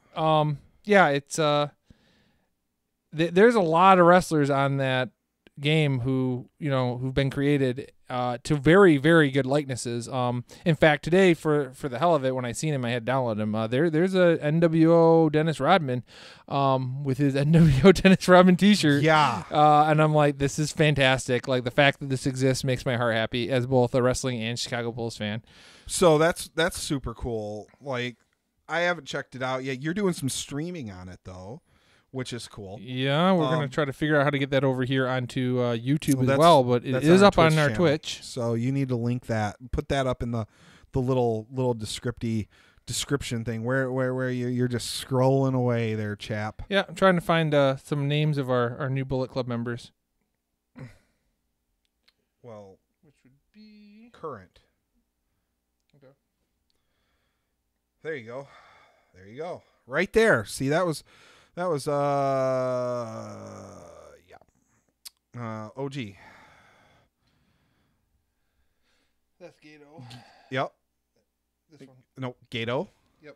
yeah, it's there's a lot of wrestlers on that game who've been created to very, very good likenesses. In fact, today for the hell of it, when I seen him, I had downloaded him. There's a NWO Dennis Rodman with his NWO Dennis Rodman t-shirt. Yeah. And I'm like, this is fantastic. Like, the fact that this exists makes my heart happy as both a wrestling and Chicago Bulls fan. So that's super cool. Like, I haven't checked it out yet. You're doing some streaming on it though, which is cool. Yeah, we're going to try to figure out how to get that over here onto YouTube as well, but it is up on our Twitch. So you need to link that, put that up in the little description thing where you're just scrolling away there, chap. Yeah, I'm trying to find some names of our new Bullet Club members. Well, which would be current. Okay. There you go. Right there. See, that was OG. That's Gato. Yep. This one. No, Gato. Yep.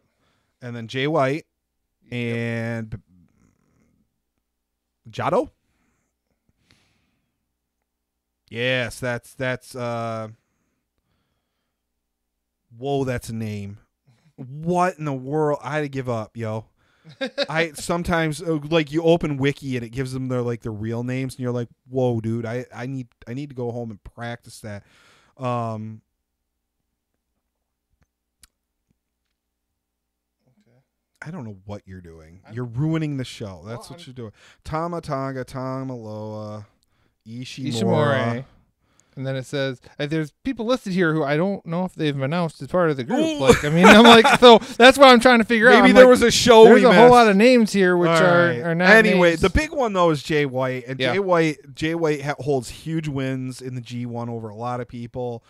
And then Jay White and Jado. Yes, that's whoa, that's a name. What in the world? I had to give up, yo. I sometimes like you open Wiki and it gives them their real names and you're like, whoa, dude, I need to go home and practice that. Okay. I don't know what you're doing. You're ruining the show. That's what you're doing. Tama Tonga, Tamaloa, Ishimura. And then it says there's people listed here who I don't know if they've announced as part of the group. Like, I mean, I'm like, so that's what I'm trying to figure out. Maybe there was a show. There's a whole lot of names here, which are not. Anyway, names. The big one though is Jay White, and Jay White holds huge wins in the G1 over a lot of people.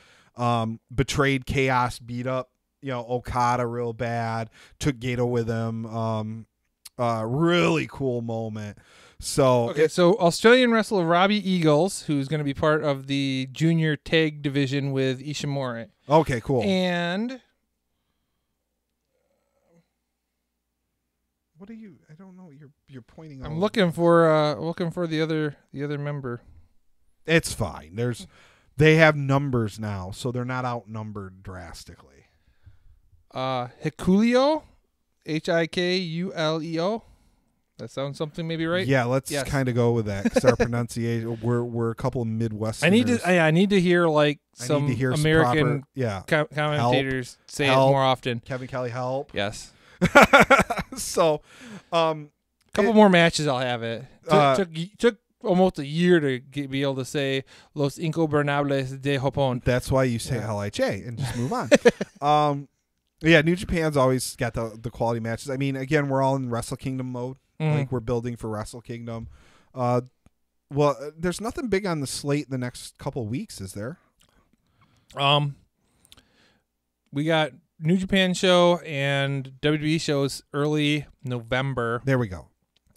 Betrayed Chaos, beat up Okada real bad, took Gato with him. Really cool moment. So so Australian wrestler Robbie Eagles, who's going to be part of the junior tag division with Ishimura. Okay, cool. And what are you? I don't know. You're pointing. I'm looking for the other member. It's fine. They have numbers now, so they're not outnumbered drastically. Hikuleo, Hikuleo. That sounds something maybe right. Yeah, let's kind of go with that because our pronunciation. We're a couple of Midwesterners. I need to hear some American commentators say it more often. Kevin Kelly, help. Yes. So, couple more matches, I'll have it. Took almost a year to be able to say Los Ingobernables de Japón. That's why you say LHA and just move on. Yeah, New Japan's always got the quality matches. I mean, again, we're all in Wrestle Kingdom mode. Mm-hmm. Like we're building for Wrestle Kingdom. Well, there's nothing big on the slate in the next couple of weeks, is there? We got New Japan show and WWE shows early November. There we go.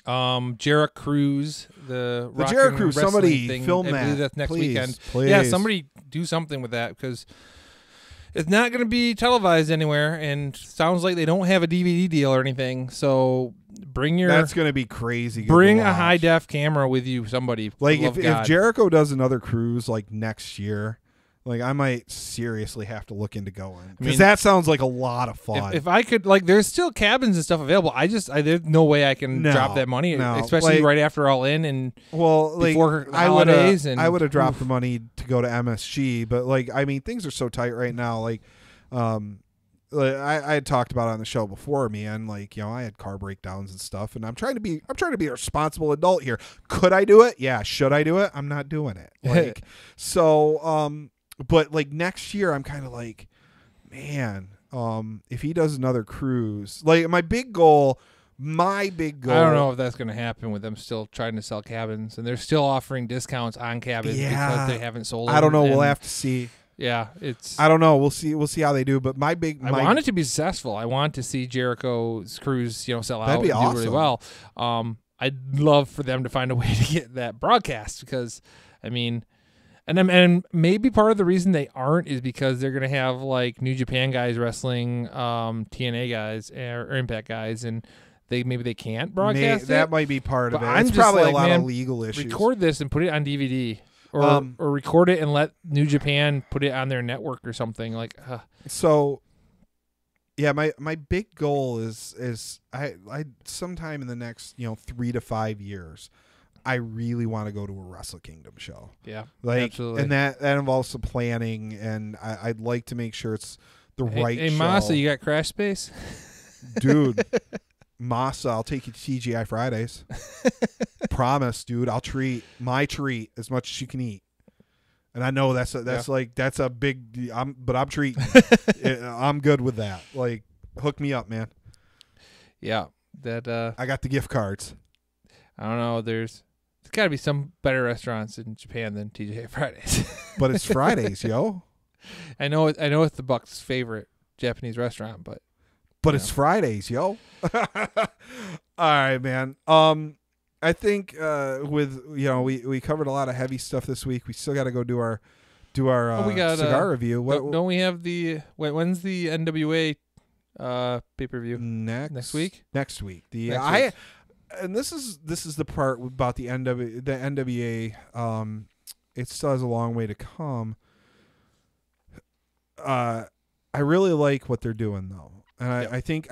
Jarrett Cruz, the Jarrett Cruz. Somebody thing, film I believe that. that's next please, weekend. Please. Yeah, somebody do something with that because It's not going to be televised anywhere, and sounds like they don't have a DVD deal or anything. So bring your That's going to be crazy. Bring a high def camera with you, somebody. Like if Jericho does another cruise like next year, like I might seriously have to look into going, because that sounds like a lot of fun. If I could, like, there's still cabins and stuff available. There's no way I can drop that money, especially right after All In and before holidays. I would have dropped the money to go to MSG, but like I mean things are so tight right now. Like, I had talked about it on the show before, man. Like, you know, I had car breakdowns and stuff, and I'm trying to be a responsible adult here. Could I do it? Yeah. Should I do it? I'm not doing it. Like, so. But like next year, I'm kind of like, man, if he does another cruise, like my big goal. I don't know if that's going to happen with them still trying to sell cabins, and they're still offering discounts on cabins because they haven't sold them. I don't know. We'll have to see. Yeah, I don't know. We'll see how they do. But I want it to be successful. I want to see Jericho's cruise, sell out. That'd be and awesome. do really well. I'd love for them to find a way to get that broadcast, because, I mean. And maybe part of the reason they aren't is because they're going to have like New Japan guys wrestling TNA guys or Impact guys, and maybe they can't broadcast that might be part of it. It's probably a lot of legal issues. Record this and put it on DVD, or record it and let New Japan put it on their network or something. Like, So, yeah, my big goal is I sometime in the next 3 to 5 years, I really want to go to a Wrestle Kingdom show. Yeah, like, absolutely. And that involves some planning, and I'd like to make sure it's the right show. Hey, Masa, you got Crash Space? Dude, Masa, I'll take you to TGI Fridays. Promise, dude. I'll treat as much as you can eat. And I know that's a big. I'm treating. I'm good with that. Like, hook me up, man. Yeah, that. I got the gift cards. I don't know. There's got to be some better restaurants in Japan than TGI Fridays. But it's Fridays, yo. I know it's the Bucks' favorite Japanese restaurant, but it's Fridays, yo. All right, man. I think we covered a lot of heavy stuff this week. We still got to go do our cigar review. Don't we have when's the NWA pay-per-view? Next week? Next week. And this is the part about the NWA. It still has a long way to come. I really like what they're doing though, and I think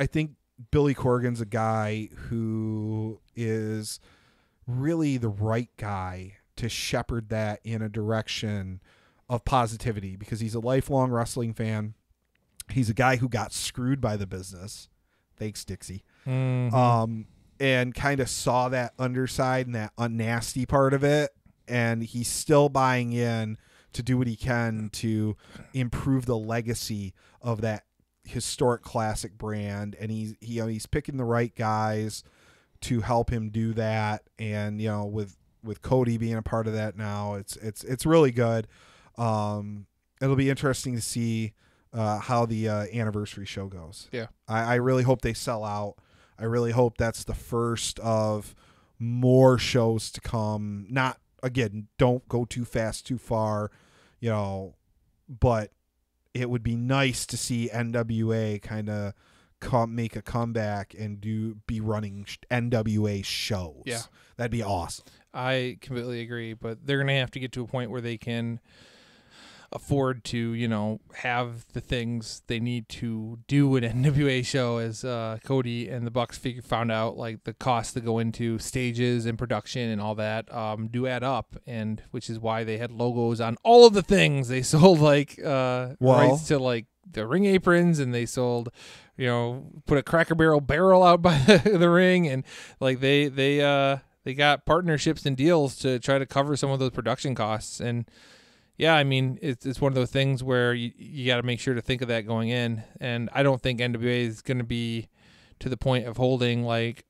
Billy Corgan's a guy who is really the right guy to shepherd that in a direction of positivity, because he's a lifelong wrestling fan. He's a guy who got screwed by the business. Thanks, Dixie. Mm-hmm. And kind of saw that underside and that unnasty part of it, and he's still buying in to do what he can to improve the legacy of that historic classic brand. And he's picking the right guys to help him do that. And with Cody being a part of that now, it's really good. It'll be interesting to see how the anniversary show goes. Yeah, I really hope they sell out. I really hope that's the first of more shows to come. Not, again, don't go too fast, too far, but it would be nice to see NWA kind of make a comeback and be running NWA shows. Yeah. That'd be awesome. I completely agree, but they're going to have to get to a point where they can afford to, have the things they need to do an NWA show, as Cody and the Bucks found out, like the costs that go into stages and production and all that do add up, and which is why they had logos on all of the things. They sold rights to like the ring aprons, and they sold, put a Cracker barrel out by the ring, and like they got partnerships and deals to try to cover some of those production costs. And yeah, I mean, it's one of those things where you got to make sure to think of that going in. And I don't think NWA is going to be to the point of holding like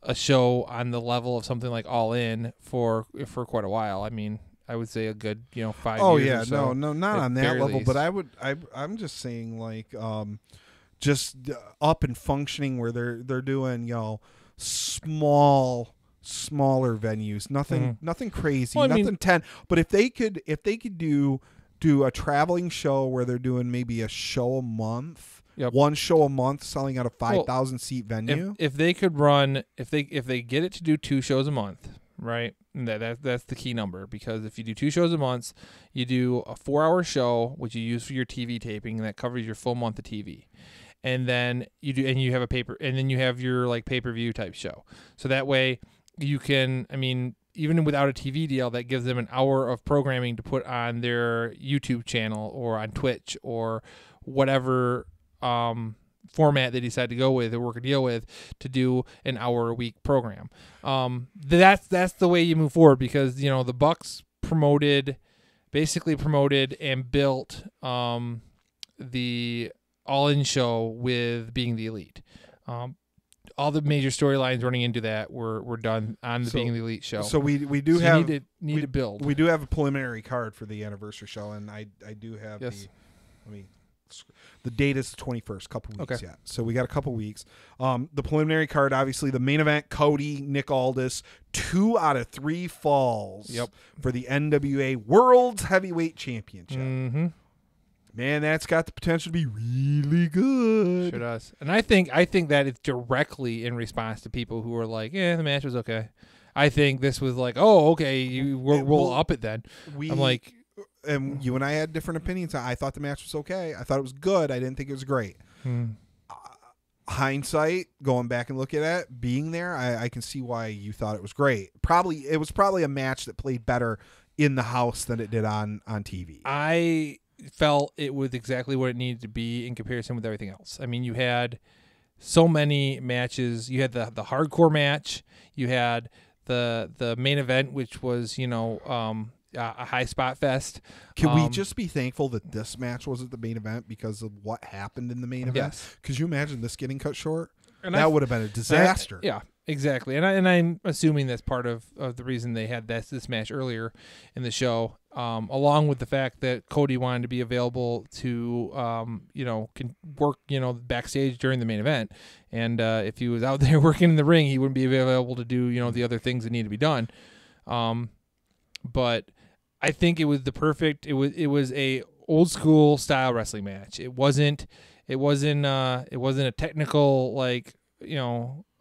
a show on the level of something like All In for quite a while. I mean, I would say a good 5 years. Oh yeah, or so, no, not on that level. least. But I'm just saying like just up and functioning where they're doing smaller venues, nothing crazy, nothing 10. But if they could do do a traveling show where they're doing maybe a show a month, Yep. one show a month, selling out a 5,000 seat venue. If they could run, if they get it to do 2 shows a month, right? That's the key number, because if you do 2 shows a month, you do a 4-hour show which you use for your TV taping, and that covers your full month of TV. And then you have your like pay-per-view type show. So that way you can, I mean, even without a TV deal, that gives them an hour of programming to put on their YouTube channel or on Twitch or whatever format they decide to go with or work a deal with to do an hour a week program. That's the way you move forward, because the Bucks basically promoted and built the All-In show with being the Elite. All the major storylines running into that were done on the Being the Elite show. So we do so have you need to build. We do have a preliminary card for the anniversary show, and I do have the date is the 21st, couple weeks yet. So we got a couple weeks. The preliminary card, obviously, the main event, Cody, Nick Aldis, 2 out of 3 falls for the NWA World's Heavyweight Championship. Mm-hmm. Man, that's got the potential to be really good. Sure does. And I think that it's directly in response to people who are like, the match was okay. I think this was like, oh, okay, we'll up it then. I'm like... And you and I had different opinions. I thought the match was okay. I thought it was good. I didn't think it was great. Hindsight, going back and looking at it, being there, I can see why you thought it was great. It was probably a match that played better in the house than it did on TV. I felt it was exactly what it needed to be in comparison with everything else. I mean, you had so many matches. You had the hardcore match. You had the main event, which was a high spot fest. Can we just be thankful that this match wasn't the main event because of what happened in the main event? Yes. Could you imagine this getting cut short? And that would have been a disaster. Yeah, exactly. And I'm assuming that's part of the reason they had this match earlier in the show, along with the fact that Cody wanted to be available to can work backstage during the main event, and if he was out there working in the ring, he wouldn't be available to do the other things that need to be done. But I think it was the perfect. It was a old school style wrestling match. It wasn't a technical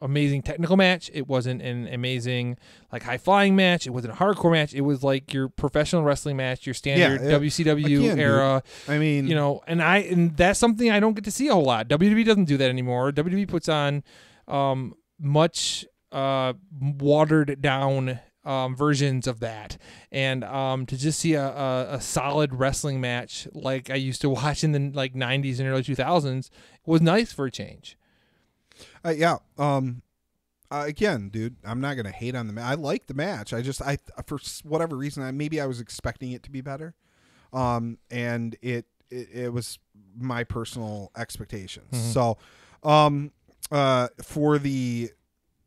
amazing technical match. It wasn't an amazing high flying match. It wasn't a hardcore match. It was like your professional wrestling match, your standard WCW era. Dude. I mean, and that's something I don't get to see a whole lot. WWE doesn't do that anymore. WWE puts on much watered down versions of that, and to just see a solid wrestling match like I used to watch in the 90s and early 2000s was nice for a change. Again, dude, I'm not gonna hate on the match. I like the match. I for whatever reason, maybe I was expecting it to be better, and it was my personal expectations. Mm-hmm. So, for the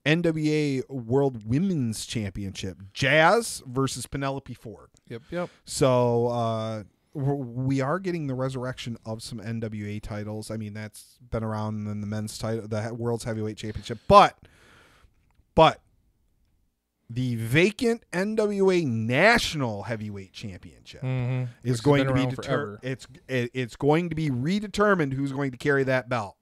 NWA World Women's Championship, Jazz versus Penelope Ford. Yep. So we are getting the resurrection of some NWA titles. I mean, that's been around in the men's title, the World's Heavyweight Championship, but the vacant NWA National Heavyweight Championship is going to be it's going to be redetermined who's going to carry that belt.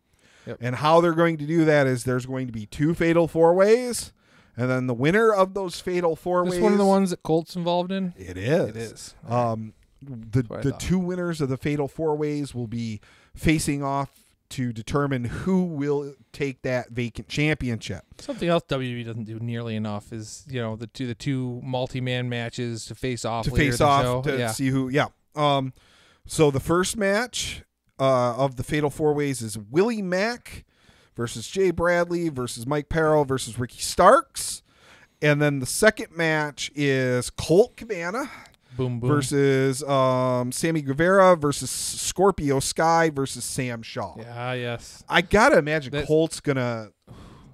Yep. And how they're going to do that is there's going to be 2 fatal 4-ways, and then the winner of those fatal 4-ways. This one of the ones that Colt's involved in? It is. It is. The 2 winners of the fatal 4-ways will be facing off to determine who will take that vacant championship. Something else WWE doesn't do nearly enough is the two multi-man matches to face off to see who. Yeah. So the first match of the fatal 4-ways is Willie Mack versus Jay Bradley versus Mike Parrow versus Ricky Starks, and then the second match is Colt Cabana versus Sammy Guevara versus Scorpio Sky versus Sam Shaw. Yeah, yes. I gotta imagine Colt's gonna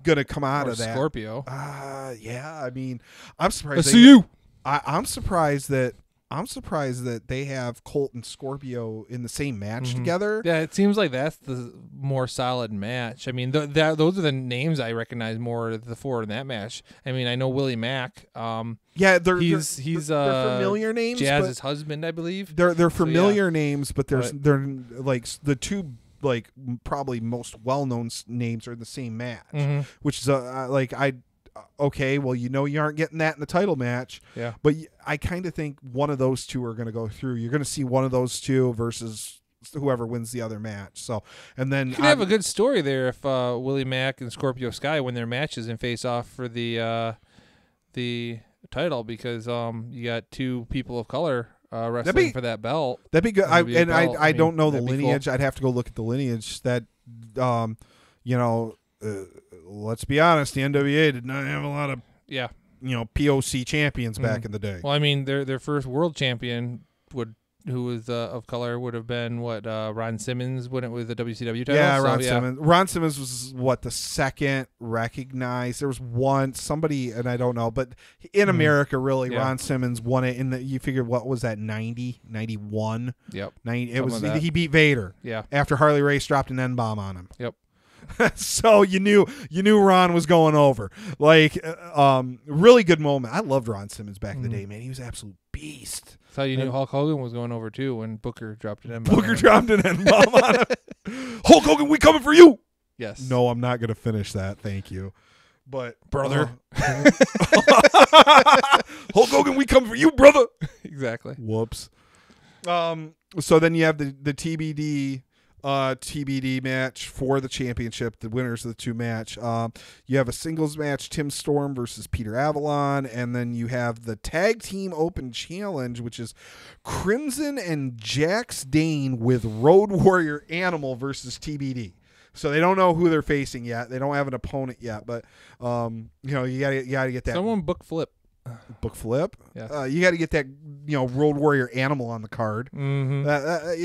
come out of that. Scorpio. Yeah. I mean, I'm surprised. I see you. I'm surprised that I'm surprised that they have Colt and Scorpio in the same match together. Yeah, it seems like that's the more solid match. I mean, those are the names I recognize more the four in that match. I mean, I know Willie Mack. Yeah, he's familiar names. Jazz's husband, I believe. They're familiar names, but they're like the two like probably most well-known names are in the same match, which is okay, well, you aren't getting that in the title match. Yeah. But I kind of think one of those two are going to go through. You're going to see one of those two versus whoever wins the other match. So, and then you could have a good story there if Willie Mack and Scorpio Sky win their matches and face off for the title, because you got two people of color wrestling for that belt. That'd be good. I don't know the lineage. Cool. I'd have to go look at the lineage. That let's be honest, the NWA did not have a lot of POC champions back in the day. Well, I mean, their first world champion who was of color would have been Ron Simmons when it was the WCW title. Yeah, Ron Simmons. Ron Simmons was the second recognized. There was somebody, and I don't know, but in America, really, Ron Simmons won it you figured, what was that, 90, 91? Yep. 90, it was he beat Vader. Yeah. After Harley Race dropped an N-bomb on him. Yep. So you knew Ron was going over. Like, really good moment. I loved Ron Simmons back in the day, man. He was an absolute beast. That's how you knew Hulk Hogan was going over too, when Booker dropped an N-bomb. Dropped an N-bomb on him. Hulk Hogan, we coming for you. Yes. No, I'm not going to finish that. Thank you. But brother, Hulk Hogan, we coming for you, brother. Exactly. Whoops. So then you have the TBD match for the championship, the winners of the two match. You have a singles match, Tim Storm versus Peter Avalon, and then you have the tag team open challenge, which is Crimson and Jax Dane with Road Warrior Animal versus TBD. So they don't know who they're facing yet. They don't have an opponent yet, but you gotta get that. Someone book Flip. Book Flip. Yeah. You got to get that Road Warrior Animal on the card. You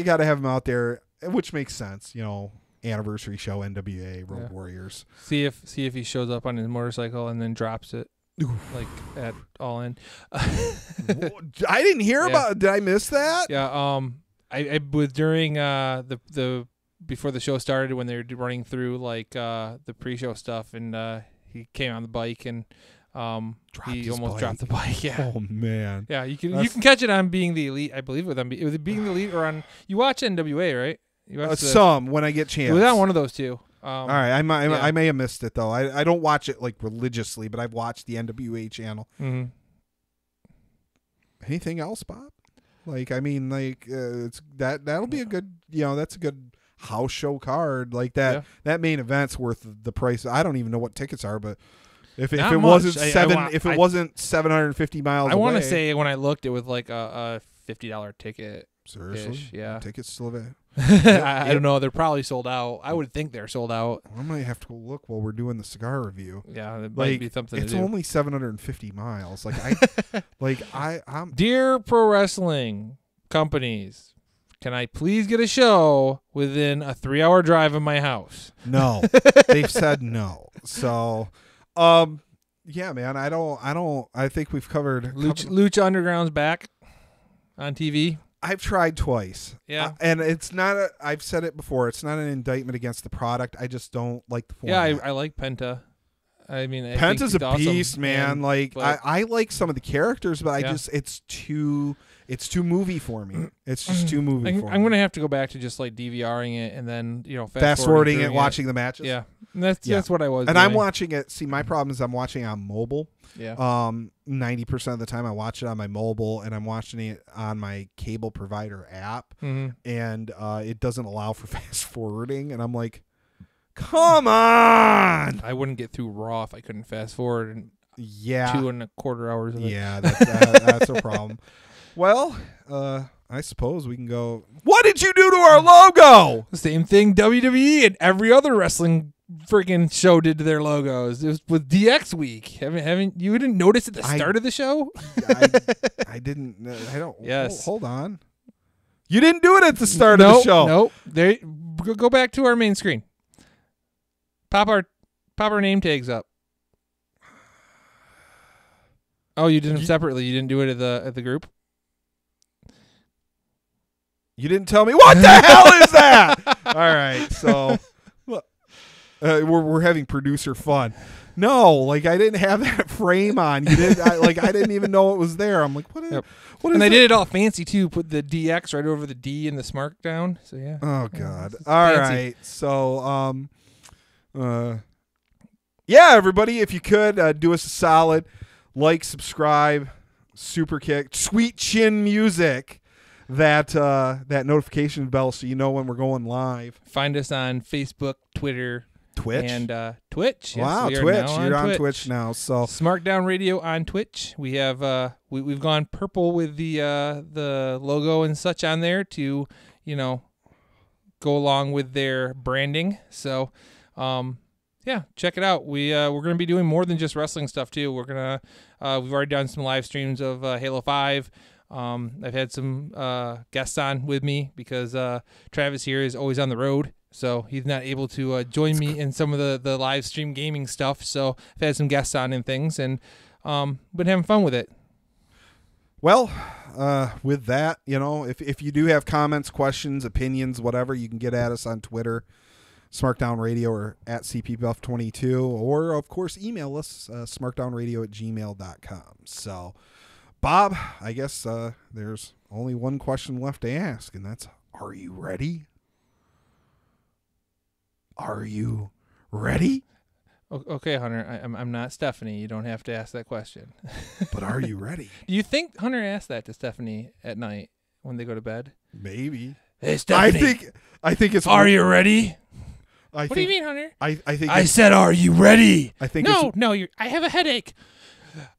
got to have him out there. Which makes sense, anniversary show, NWA, Road Warriors. See if he shows up on his motorcycle and then drops it, like at All In. I didn't hear about. Did I miss that? Yeah. I was during the before the show started, when they were running through like the pre-show stuff, and he came on the bike and he almost dropped the bike. Yeah. Oh man. Yeah, you can catch it on Being the Elite, I believe. It was Being the Elite, or on, you watch NWA, right? Some when I get chance. It was on one of those two. All right, I may have missed it though. I don't watch it like religiously, but I've watched the NWA channel. Anything else, Bob? It's that'll be a good. That's a good house show card. Like that. Yeah. That main event's worth the price. I don't even know what tickets are, but if it wasn't wasn't 750 miles, I want to say when I looked, it was like a $50 ticket. Seriously? Yeah. Tickets still available? I don't know. They're probably sold out. I would think they're sold out. I might have to go look while we're doing the cigar review. Yeah, it might be something to do. It's only 750 miles. I'm Dear pro wrestling companies, can I please get a show within a 3-hour drive of my house? No. They've said no. So, yeah, man, I think we've covered Lucha Underground's back on TV. I've tried twice. Yeah. And it's not I've said it before, it's not an indictment against the product. I just don't like the format. Yeah, I like Penta. I mean, Penta's a beast, man. I like some of the characters, but it's too movie for me. It's just too movie for me. I'm going to have to go back to just like DVRing it and then, fast forwarding it, watching the matches. Yeah. That's what I was and doing. I'm watching it. See, my problem is I'm watching it on mobile. Yeah. 90% of the time I watch it on my mobile, and I'm watching it on my cable provider app, and it doesn't allow for fast forwarding, and I'm like, come on! I wouldn't get through Raw if I couldn't fast forward in 2.25 hours of it. Yeah, that's a problem. Well, I suppose we can go. What did you do to our logo? The same thing WWE and every other wrestling freaking show did to their logos. It was with DX week. You didn't notice at the start of the show? I didn't. I don't. Yes. Hold on. You didn't do it at the start of the show. Nope. There. Go back to our main screen. Pop our name tags up. Oh, you did them separately. You didn't do it at the group. You didn't tell me. What the hell is that? All right, so we're having producer fun. No, like I didn't have that frame on. You didn't. I didn't even know it was there. I'm like, what? Yep. What is? And they that? did it all fancy too. Put the DX right over the D in the Smarkdown. So yeah. Oh God. It's All fancy. right. So yeah, everybody, if you could do us a solid, like, subscribe, super kick, sweet chin music. That notification bell so you know when we're going live. Find us on Facebook, Twitter, Twitch, and Twitch. Yes, wow, we are Twitch! now You're on Twitch now. So Smarkdown Radio on Twitch. We have we've gone purple with the logo and such on there to go along with their branding. So yeah, check it out. We're gonna be doing more than just wrestling stuff too. We're gonna we've already done some live streams of Halo 5. I've had some guests on with me because Travis here is always on the road, so he's not able to join me in some of the live stream gaming stuff. So I've had some guests on and things, and been having fun with it. Well, with that, if you do have comments, questions, opinions, whatever, you can get at us on Twitter, Smarkdown Radio, or at CPBuff22, or of course email us smarkdownradio@gmail.com. So Bob, I guess there's only one question left to ask, and that's, are you ready? Are you ready? Okay, Hunter, I'm not Stephanie. You don't have to ask that question. But are you ready? Do you think Hunter asked that to Stephanie at night when they go to bed? Maybe. Hey, Stephanie. I think it's. Are you ready? What do you mean, Hunter? I think. I said, are you ready? I think. No. I have a headache.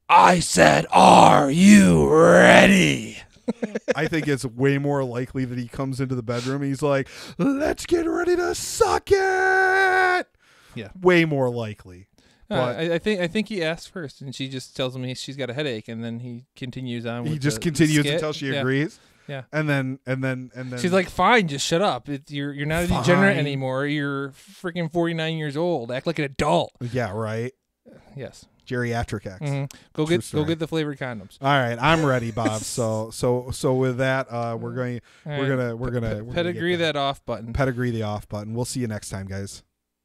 I said, are you ready? I think it's way more likely that he comes into the bedroom and he's like, let's get ready to suck it. Yeah. Way more likely. I think he asked first, and she just tells me she's got a headache, and then he continues on. He with just the continues skit. until she agrees. Yeah. And then she's like, fine, just shut up. You're not a degenerate anymore. You're freaking 49 years old. Act like an adult. Yeah, right. Yes. Geriatric X. Mm-hmm. Go get the flavored condoms. All right, I'm ready, Bob. So with that, we're gonna pedigree that off button. Pedigree the off button. We'll see you next time, guys.